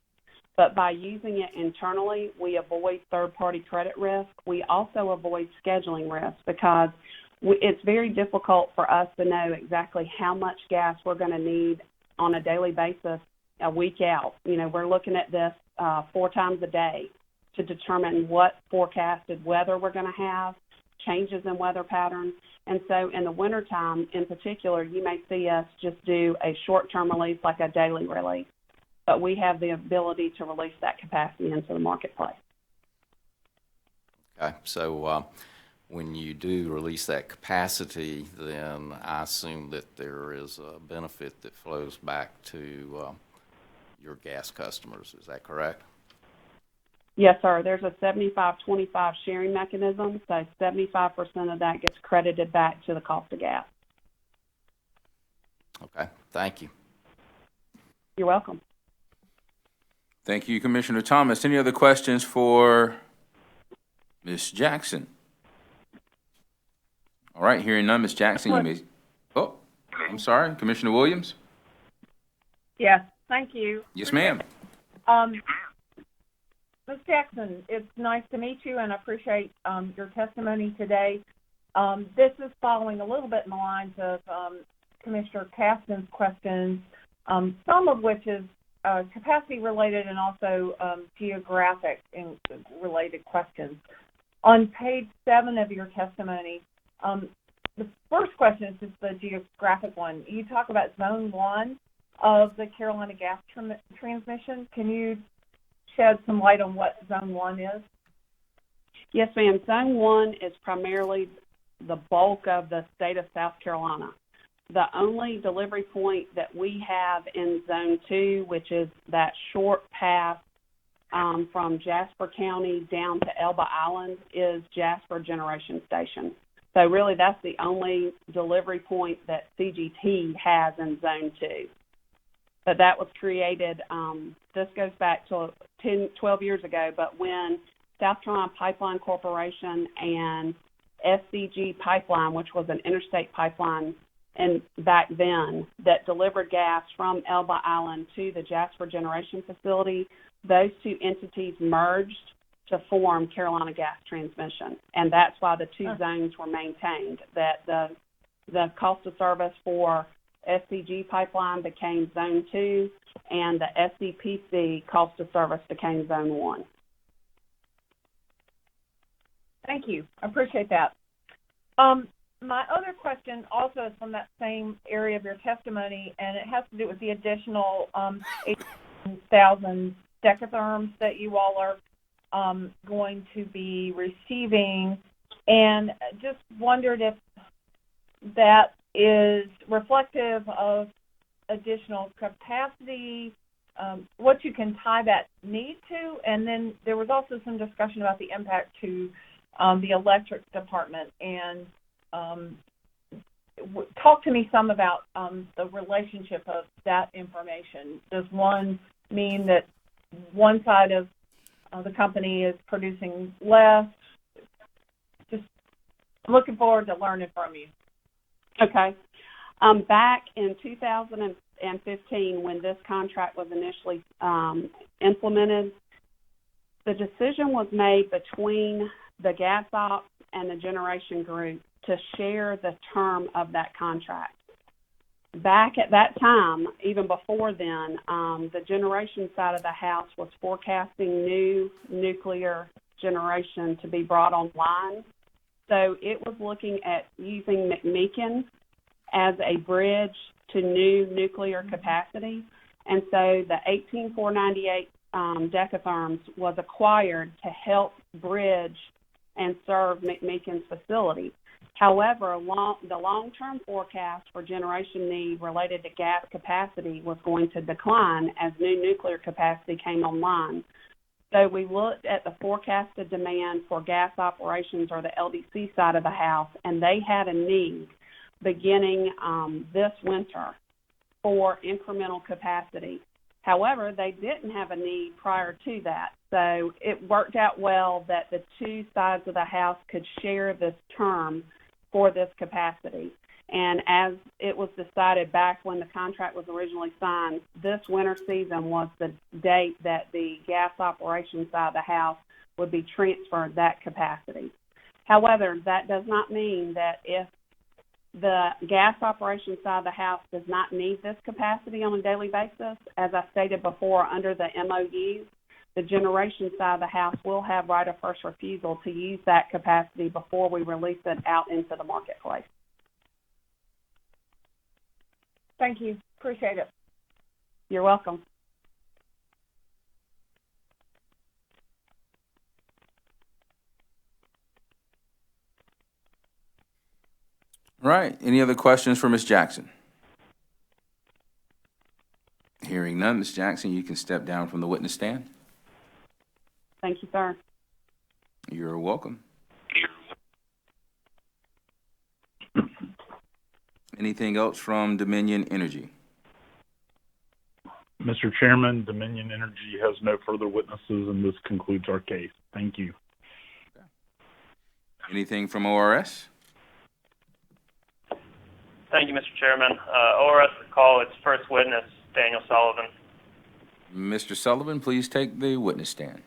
But by using it internally, we avoid third-party credit risk. We also avoid scheduling risk because it's very difficult for us to know exactly how much gas we're going to need on a daily basis a week out. You know, we're looking at this 4 times a day to determine what forecasted weather we're going to have, changes in weather patterns. And so in the wintertime, in particular, you may see us just do a short-term release like a daily release. But we have the ability to release that capacity into the marketplace. Okay, so when you do release that capacity, then I assume that there is a benefit that flows back to your gas customers. Is that correct? Yes, sir. There's a 75-25 sharing mechanism, so 75% of that gets credited back to the cost of gas. Okay, thank you. You're welcome. Thank you, Commissioner Thomas. Any other questions for Ms. Jackson? All right, hearing none, Ms. Jackson, you may. Oh, I'm sorry, Commissioner Williams? Yes, thank you. Yes, ma'am. Ms. Jackson, it's nice to meet you, and I appreciate your testimony today. This is following a little bit in the lines of Commissioner Caston's questions, some of which is capacity related and also geographic related questions. On page 7 of your testimony, the first question is just the geographic one. You talk about Zone 1 of the Carolina gas transmission. Can you shed some light on what Zone 1 is? Yes, ma'am. Zone 1 is primarily the bulk of the state of South Carolina. The only delivery point that we have in Zone 2, which is that short path from Jasper County down to Elba Island, is Jasper Generation Station. So really that's the only delivery point that CGT has in Zone 2. But that was created, this goes back to 12 years ago, but when South Carolina Pipeline Corporation and SCG Pipeline, which was an interstate pipeline and back then that delivered gas from Elba Island to the Jasper Generation Facility, those two entities merged to form Carolina Gas Transmission. And that's why the two zones were maintained, that the cost of service for SCG Pipeline became Zone 2, and the SCPC cost of service became Zone 1. Thank you. I appreciate that. My other question also is from that same area of your testimony, and it has to do with the additional 18,000 decatherms that you all are going to be receiving, and just wondered if that is reflective of additional capacity, what you can tie that need to, and then there was also some discussion about the impact to the electric department. And talk to me some about the relationship of that information. Does one mean that one side of the company is producing less? Just looking forward to learning from you. Okay. Back in 2015, when this contract was initially implemented, the decision was made between the gas ops and the generation group to share the term of that contract. Back at that time, even before then, the generation side of the house was forecasting new nuclear generation to be brought online. So it was looking at using McMeekin as a bridge to new nuclear capacity. And so the 18498 decatherms was acquired to help bridge and serve McMeekin's facility. However, the long-term forecast for generation need related to gas capacity was going to decline as new nuclear capacity came online. So we looked at the forecasted demand for gas operations, or the LDC side of the house, and they had a need beginning this winter for incremental capacity. However, they didn't have a need prior to that. So it worked out well that the two sides of the house could share this term for this capacity. And as it was decided back when the contract was originally signed, this winter season was the date that the gas operations side of the house would be transferred that capacity. However, that does not mean that if the gas operations side of the house does not need this capacity on a daily basis, as I stated before, under the MOU, the generation side of the house will have right of first refusal to use that capacity before we release it out into the marketplace. Thank you. Appreciate it. You're welcome. All right. Any other questions for Ms. Jackson? Hearing none, Ms. Jackson, you can step down from the witness stand. Thank you, sir. You're welcome. Anything else from Dominion Energy? Mr. Chairman, Dominion Energy has no further witnesses, and this concludes our case. Thank you. Okay. Anything from ORS? Thank you, Mr. Chairman. ORS will call its first witness, Daniel Sullivan. Mr. Sullivan, please take the witness stand.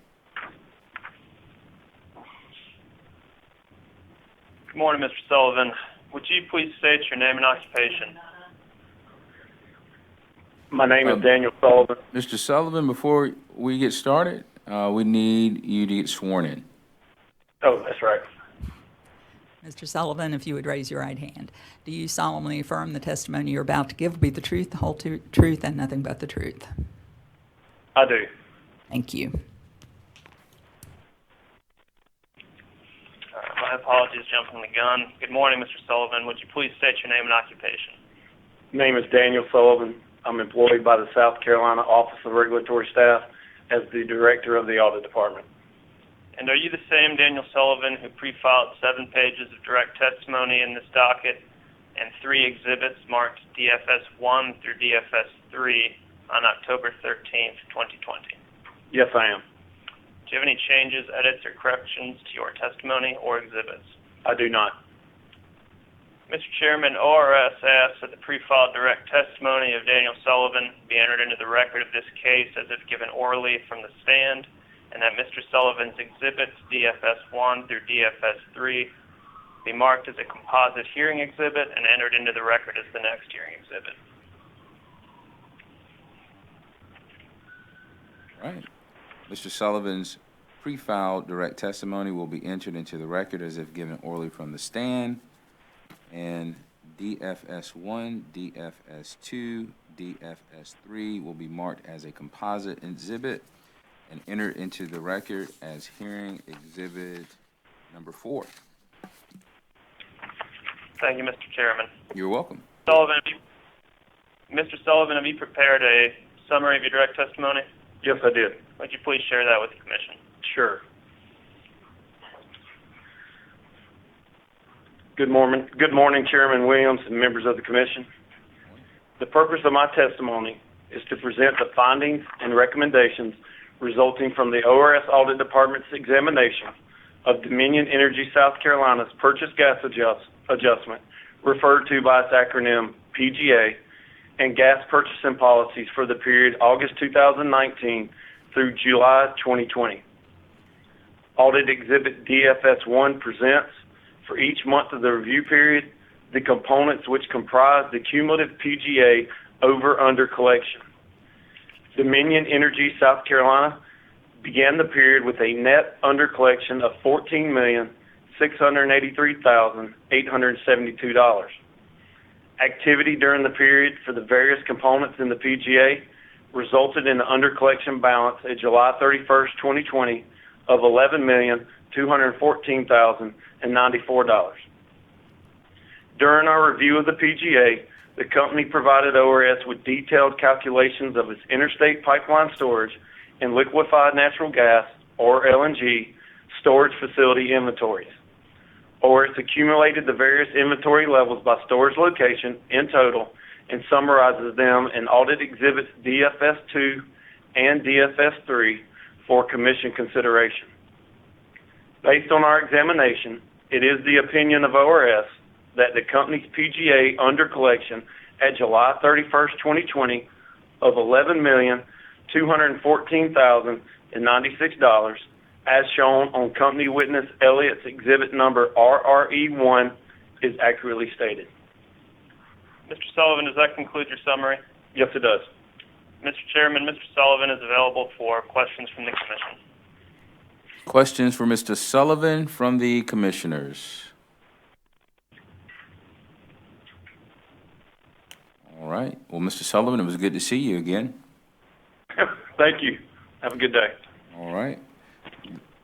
Good morning, Mr. Sullivan. Would you please state your name and occupation? My name is Daniel Sullivan. Mr. Sullivan, before we get started, we need you to get sworn in. Oh, that's right. Mr. Sullivan, if you would raise your right hand. Do you solemnly affirm the testimony you're about to give will be the truth, the whole truth, and nothing but the truth? I do. Thank you. My apologies, jumping the gun. Good morning, Mr. Sullivan. Would you please state your name and occupation? My name is Daniel Sullivan. I'm employed by the South Carolina Office of Regulatory Staff as the Director of the Audit Department. And are you the same Daniel Sullivan who pre-filed 7 pages of direct testimony in this docket and 3 exhibits marked DFS 1 through DFS 3 on October 13th, 2020? Yes, I am. Do you have any changes, edits, or corrections to your testimony or exhibits? I do not. Mr. Chairman, ORS asks that the pre-filed direct testimony of Daniel Sullivan be entered into the record of this case as if given orally from the stand, and that Mr. Sullivan's exhibits DFS 1 through DFS 3 be marked as a composite hearing exhibit and entered into the record as the next hearing exhibit. All right. Mr. Sullivan's pre-filed direct testimony will be entered into the record as if given orally from the stand, and DFS 1, DFS 2, DFS 3 will be marked as a composite exhibit and entered into the record as hearing exhibit number 4. Thank you, Mr. Chairman. You're welcome. Mr. Sullivan, have you prepared a summary of your direct testimony? Yes, I did. Would you please share that with the Commission? Sure. Good morning, Chairman Williams and members of the Commission. The purpose of my testimony is to present the findings and recommendations resulting from the ORS Audit Department's examination of Dominion Energy South Carolina's purchase gas adjustment, referred to by its acronym PGA, and gas purchasing policies for the period August 2019 through July 2020. Audit Exhibit DFS 1 presents, for each month of the review period, the components which comprise the cumulative PGA over-under collection. Dominion Energy South Carolina began the period with a net under collection of $14,683,872. Activity during the period for the various components in the PGA resulted in an under collection balance at July 31st, 2020 of $11,214,094. During our review of the PGA, the company provided ORS with detailed calculations of its interstate pipeline storage and liquefied natural gas, or LNG, storage facility inventories. ORS accumulated the various inventory levels by storage location in total and summarizes them in Audit Exhibits DFS-2 and DFS-3 for Commission consideration. Based on our examination, it is the opinion of ORS that the company's PGA under collection at July 31st, 2020 of $11,214,096, as shown on Company Witness Elliott's Exhibit Number RRE1, is accurately stated. Mr. Sullivan, does that conclude your summary? Yes, it does. Mr. Chairman, Mr. Sullivan is available for questions from the Commission. Questions for Mr. Sullivan from the Commissioners? All right. Well, Mr. Sullivan, it was good to see you again. Thank you. Have a good day. All right.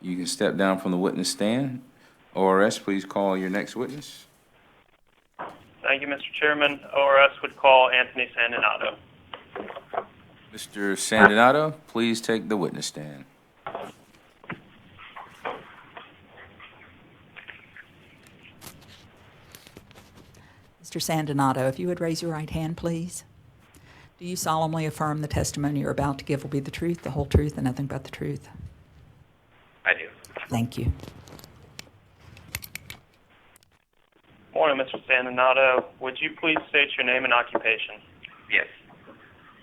You can step down from the witness stand. ORS, please call your next witness. Thank you, Mr. Chairman. ORS would call Anthony Sandinato. Mr. Sandinato, please take the witness stand. Mr. Sandinato, if you would raise your right hand, please. Do you solemnly affirm the testimony you're about to give will be the truth, the whole truth, and nothing but the truth? I do. Thank you. Morning, Mr. Sandinato. Would you please state your name and occupation? Yes.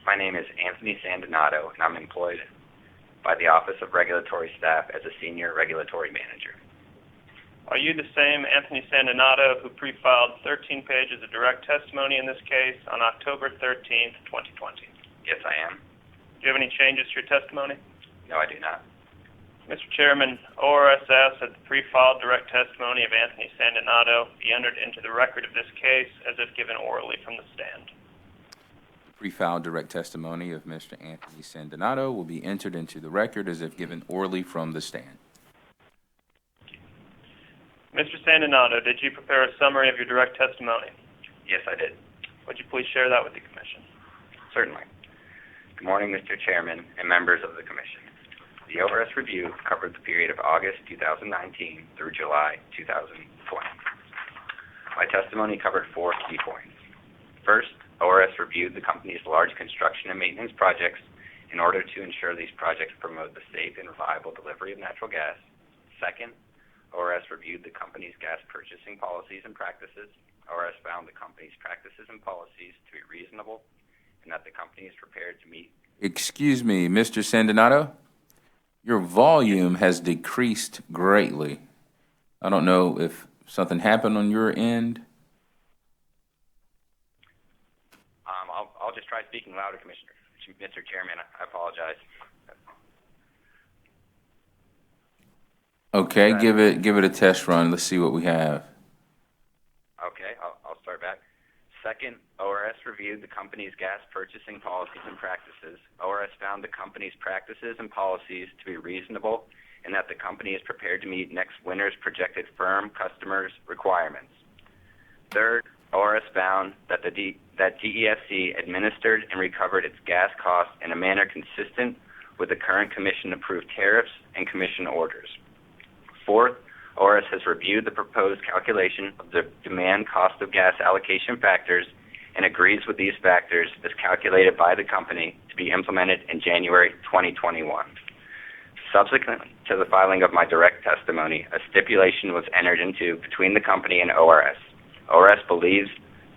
My name is Anthony Sandinato, and I'm employed by the Office of Regulatory Staff as a Senior Regulatory Manager. Are you the same Anthony Sandinato who pre-filed 13 pages of direct testimony in this case on October 13th, 2020? Yes, I am. Do you have any changes to your testimony? No, I do not. Mr. Chairman, ORS asks that the pre-filed direct testimony of Anthony Sandinato be entered into the record of this case as if given orally from the stand. The pre-filed direct testimony of Mr. Anthony Sandinato will be entered into the record as if given orally from the stand. Mr. Sandinato, did you prepare a summary of your direct testimony? Yes, I did. Would you please share that with the Commission? Certainly. Good morning, Mr. Chairman and members of the Commission. The ORS review covered the period of August 2019 through July 2020. My testimony covered 4 key points. First, ORS reviewed the company's large construction and maintenance projects in order to ensure these projects promote the safe and reliable delivery of natural gas. Second, ORS reviewed the company's gas purchasing policies and practices. ORS found the company's practices and policies to be reasonable and that the company is prepared to meet. Excuse me, Mr. Sandinato? Your volume has decreased greatly. I don't know if something happened on your end. I'll just try speaking louder, Commissioner. Mr. Chairman, I apologize. Okay, give it a test run. Let's see what we have. Okay, I'll start back. Second, ORS reviewed the company's gas purchasing policies and practices. ORS found the company's practices and policies to be reasonable and that the company is prepared to meet next winter's projected firm customers' requirements. Third, ORS found that that DESC administered and recovered its gas costs in a manner consistent with the current Commission-approved tariffs and Commission orders. Fourth, ORS has reviewed the proposed calculation of the demand cost of gas allocation factors and agrees with these factors as calculated by the company to be implemented in January 2021. Subsequent to the filing of my direct testimony, a stipulation was entered into between the company and ORS. ORS believes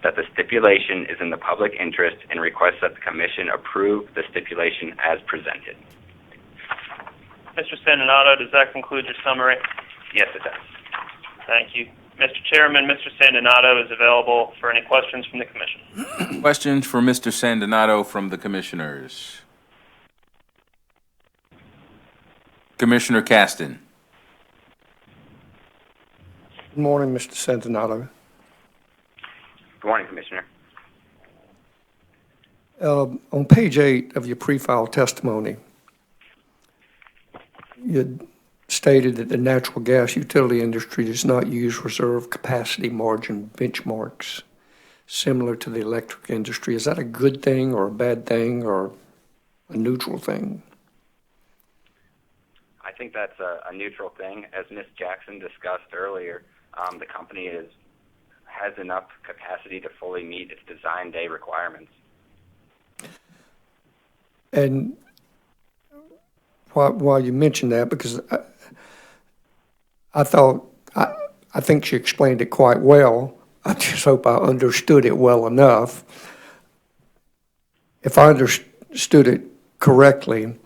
that the stipulation is in the public interest and requests that the Commission approve the stipulation as presented. Mr. Sandinato, does that conclude your summary? Yes, it does. Thank you. Mr. Chairman, Mr. Sandonato is available for any questions from the commission. Questions for Mr. Sandonato from the commissioners? Commissioner Caston. Good morning, Mr. Santonato. Good morning, Commissioner. On page 8 of your pre-file testimony, you stated that the natural gas utility industry does not use reserve capacity margin benchmarks similar to the electric industry. Is that a good thing or a bad thing or a neutral thing? I think that's a neutral thing. As Ms. Jackson discussed earlier, the company has enough capacity to fully meet its design day requirements. And while you mentioned that, because I think she explained it quite well. I just hope I understood it well enough. If I understood it correctly,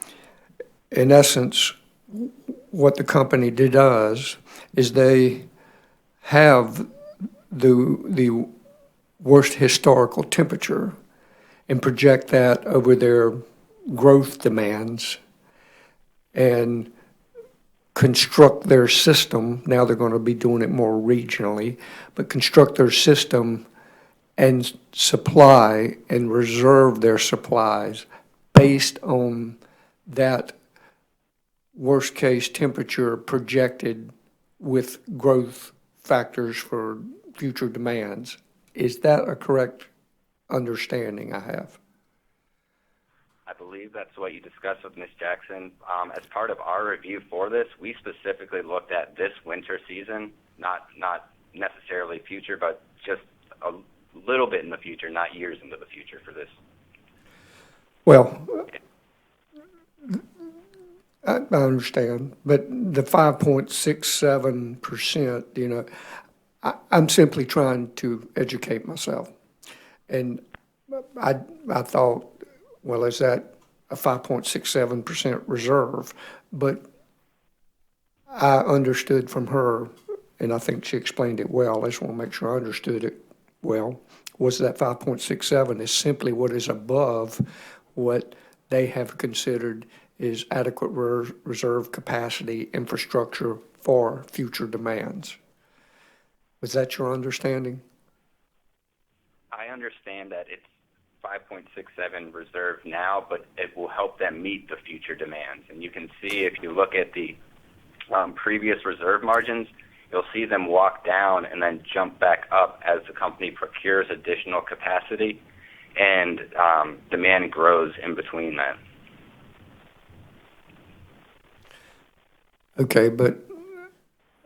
in essence, what the company does is they have the worst historical temperature and project that over their growth demands and construct their system. Now they're going to be doing it more regionally, but construct their system and supply and reserve their supplies based on that worst case temperature projected with growth factors for future demands. Is that a correct understanding I have? I believe that's what you discussed with Ms. Jackson. As part of our review for this, we specifically looked at this winter season, not necessarily future, but just a little bit in the future, not years into the future for this. Well, I understand, but the 5.67%, I'm simply trying to educate myself. And I thought, well, is that a 5.67% reserve? But I understood from her, and I think she explained it well, I just want to make sure I understood it well, was that 5.67 is simply what is above what they have considered is adequate reserve capacity infrastructure for future demands. Was that your understanding? I understand that it's 5.67 reserve now, but it will help them meet the future demands. And you can see if you look at the previous reserve margins, you'll see them walk down and then jump back up as the company procures additional capacity and demand grows in between that. Okay, but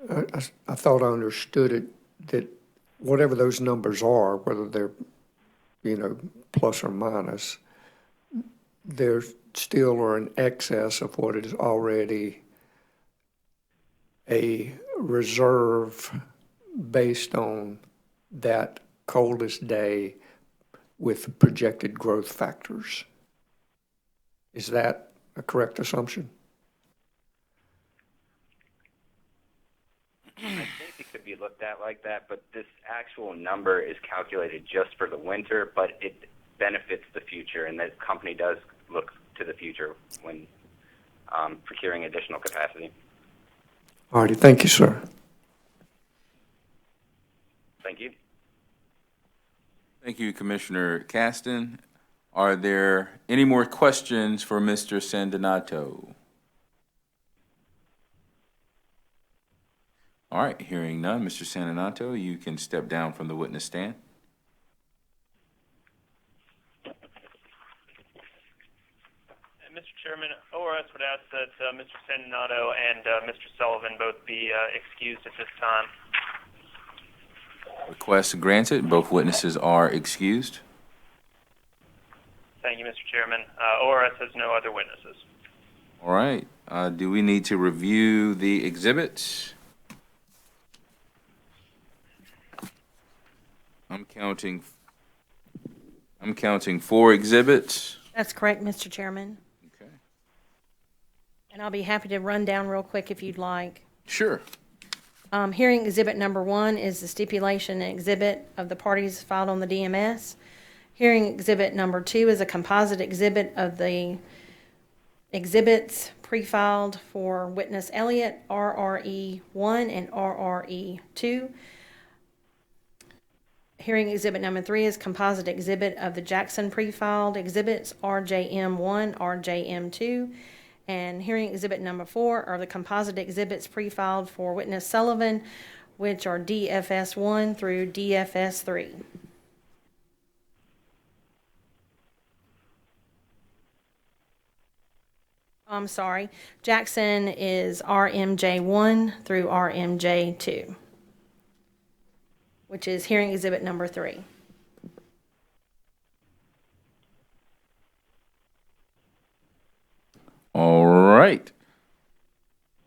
I thought I understood it, that whatever those numbers are, whether they're, plus or minus, they're still are in excess of what is already a reserve based on that coldest day with projected growth factors. Is that a correct assumption? I think it could be looked at like that, but this actual number is calculated just for the winter, but it benefits the future, and the company does look to the future when procuring additional capacity. All righty, thank you, sir. Thank you. Thank you, Commissioner Caston. Are there any more questions for Mr. Sandonato? All right, hearing none, Mr. Sandonato, you can step down from the witness stand. Mr. Chairman, ORS would ask that Mr. Sandonato and Mr. Sullivan both be excused at this time. Request granted. Both witnesses are excused. Thank you, Mr. Chairman. ORS has no other witnesses. All right. Do we need to review the exhibits? I'm counting 4 exhibits. That's correct, Mr. Chairman. Okay. And I'll be happy to run down real quick if you'd like. Sure. Hearing exhibit number 1 is the stipulation exhibit of the parties filed on the DMS. Hearing exhibit number 2 is a composite exhibit of the exhibits pre-filed for witness Elliott, RRE 1 and RRE 2. Hearing exhibit number 3 is composite exhibit of the Jackson pre-filed exhibits RJM 1, RJM 2. And hearing exhibit number 4 are the composite exhibits pre-filed for witness Sullivan, which are DFS 1 through DFS 3. I'm sorry, Jackson is RMJ 1 through RMJ 2, which is hearing exhibit number 3. All right.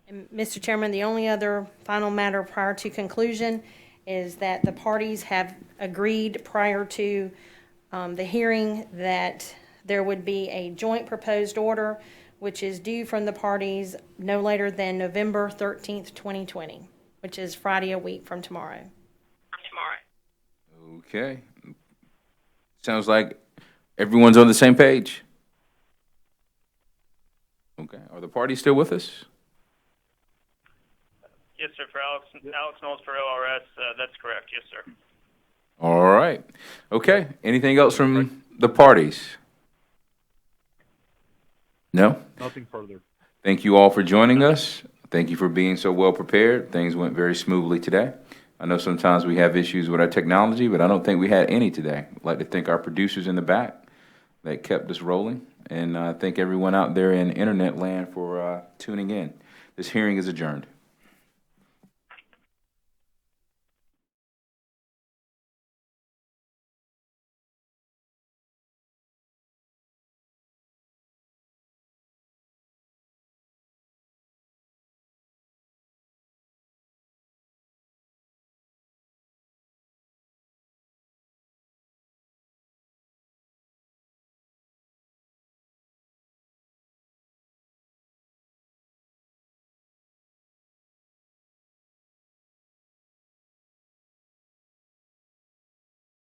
And Mr. Chairman, the only other final matter prior to conclusion is that the parties have agreed prior to the hearing that there would be a joint proposed order which is due from the parties no later than November 13th, 2020, which is Friday a week from tomorrow. Okay. Sounds like everyone's on the same page. Okay. Are the parties still with us? Yes, sir. For Alex Knowles for ORS, that's correct. Yes, sir. All right. Okay. Anything else from the parties? No? Nothing further. Thank you all for joining us. Thank you for being so well prepared. Things went very smoothly today. I know sometimes we have issues with our technology, but I don't think we had any today. I'd like to thank our producers in the back that kept us rolling, and thank everyone out there in internet land for tuning in. This hearing is adjourned.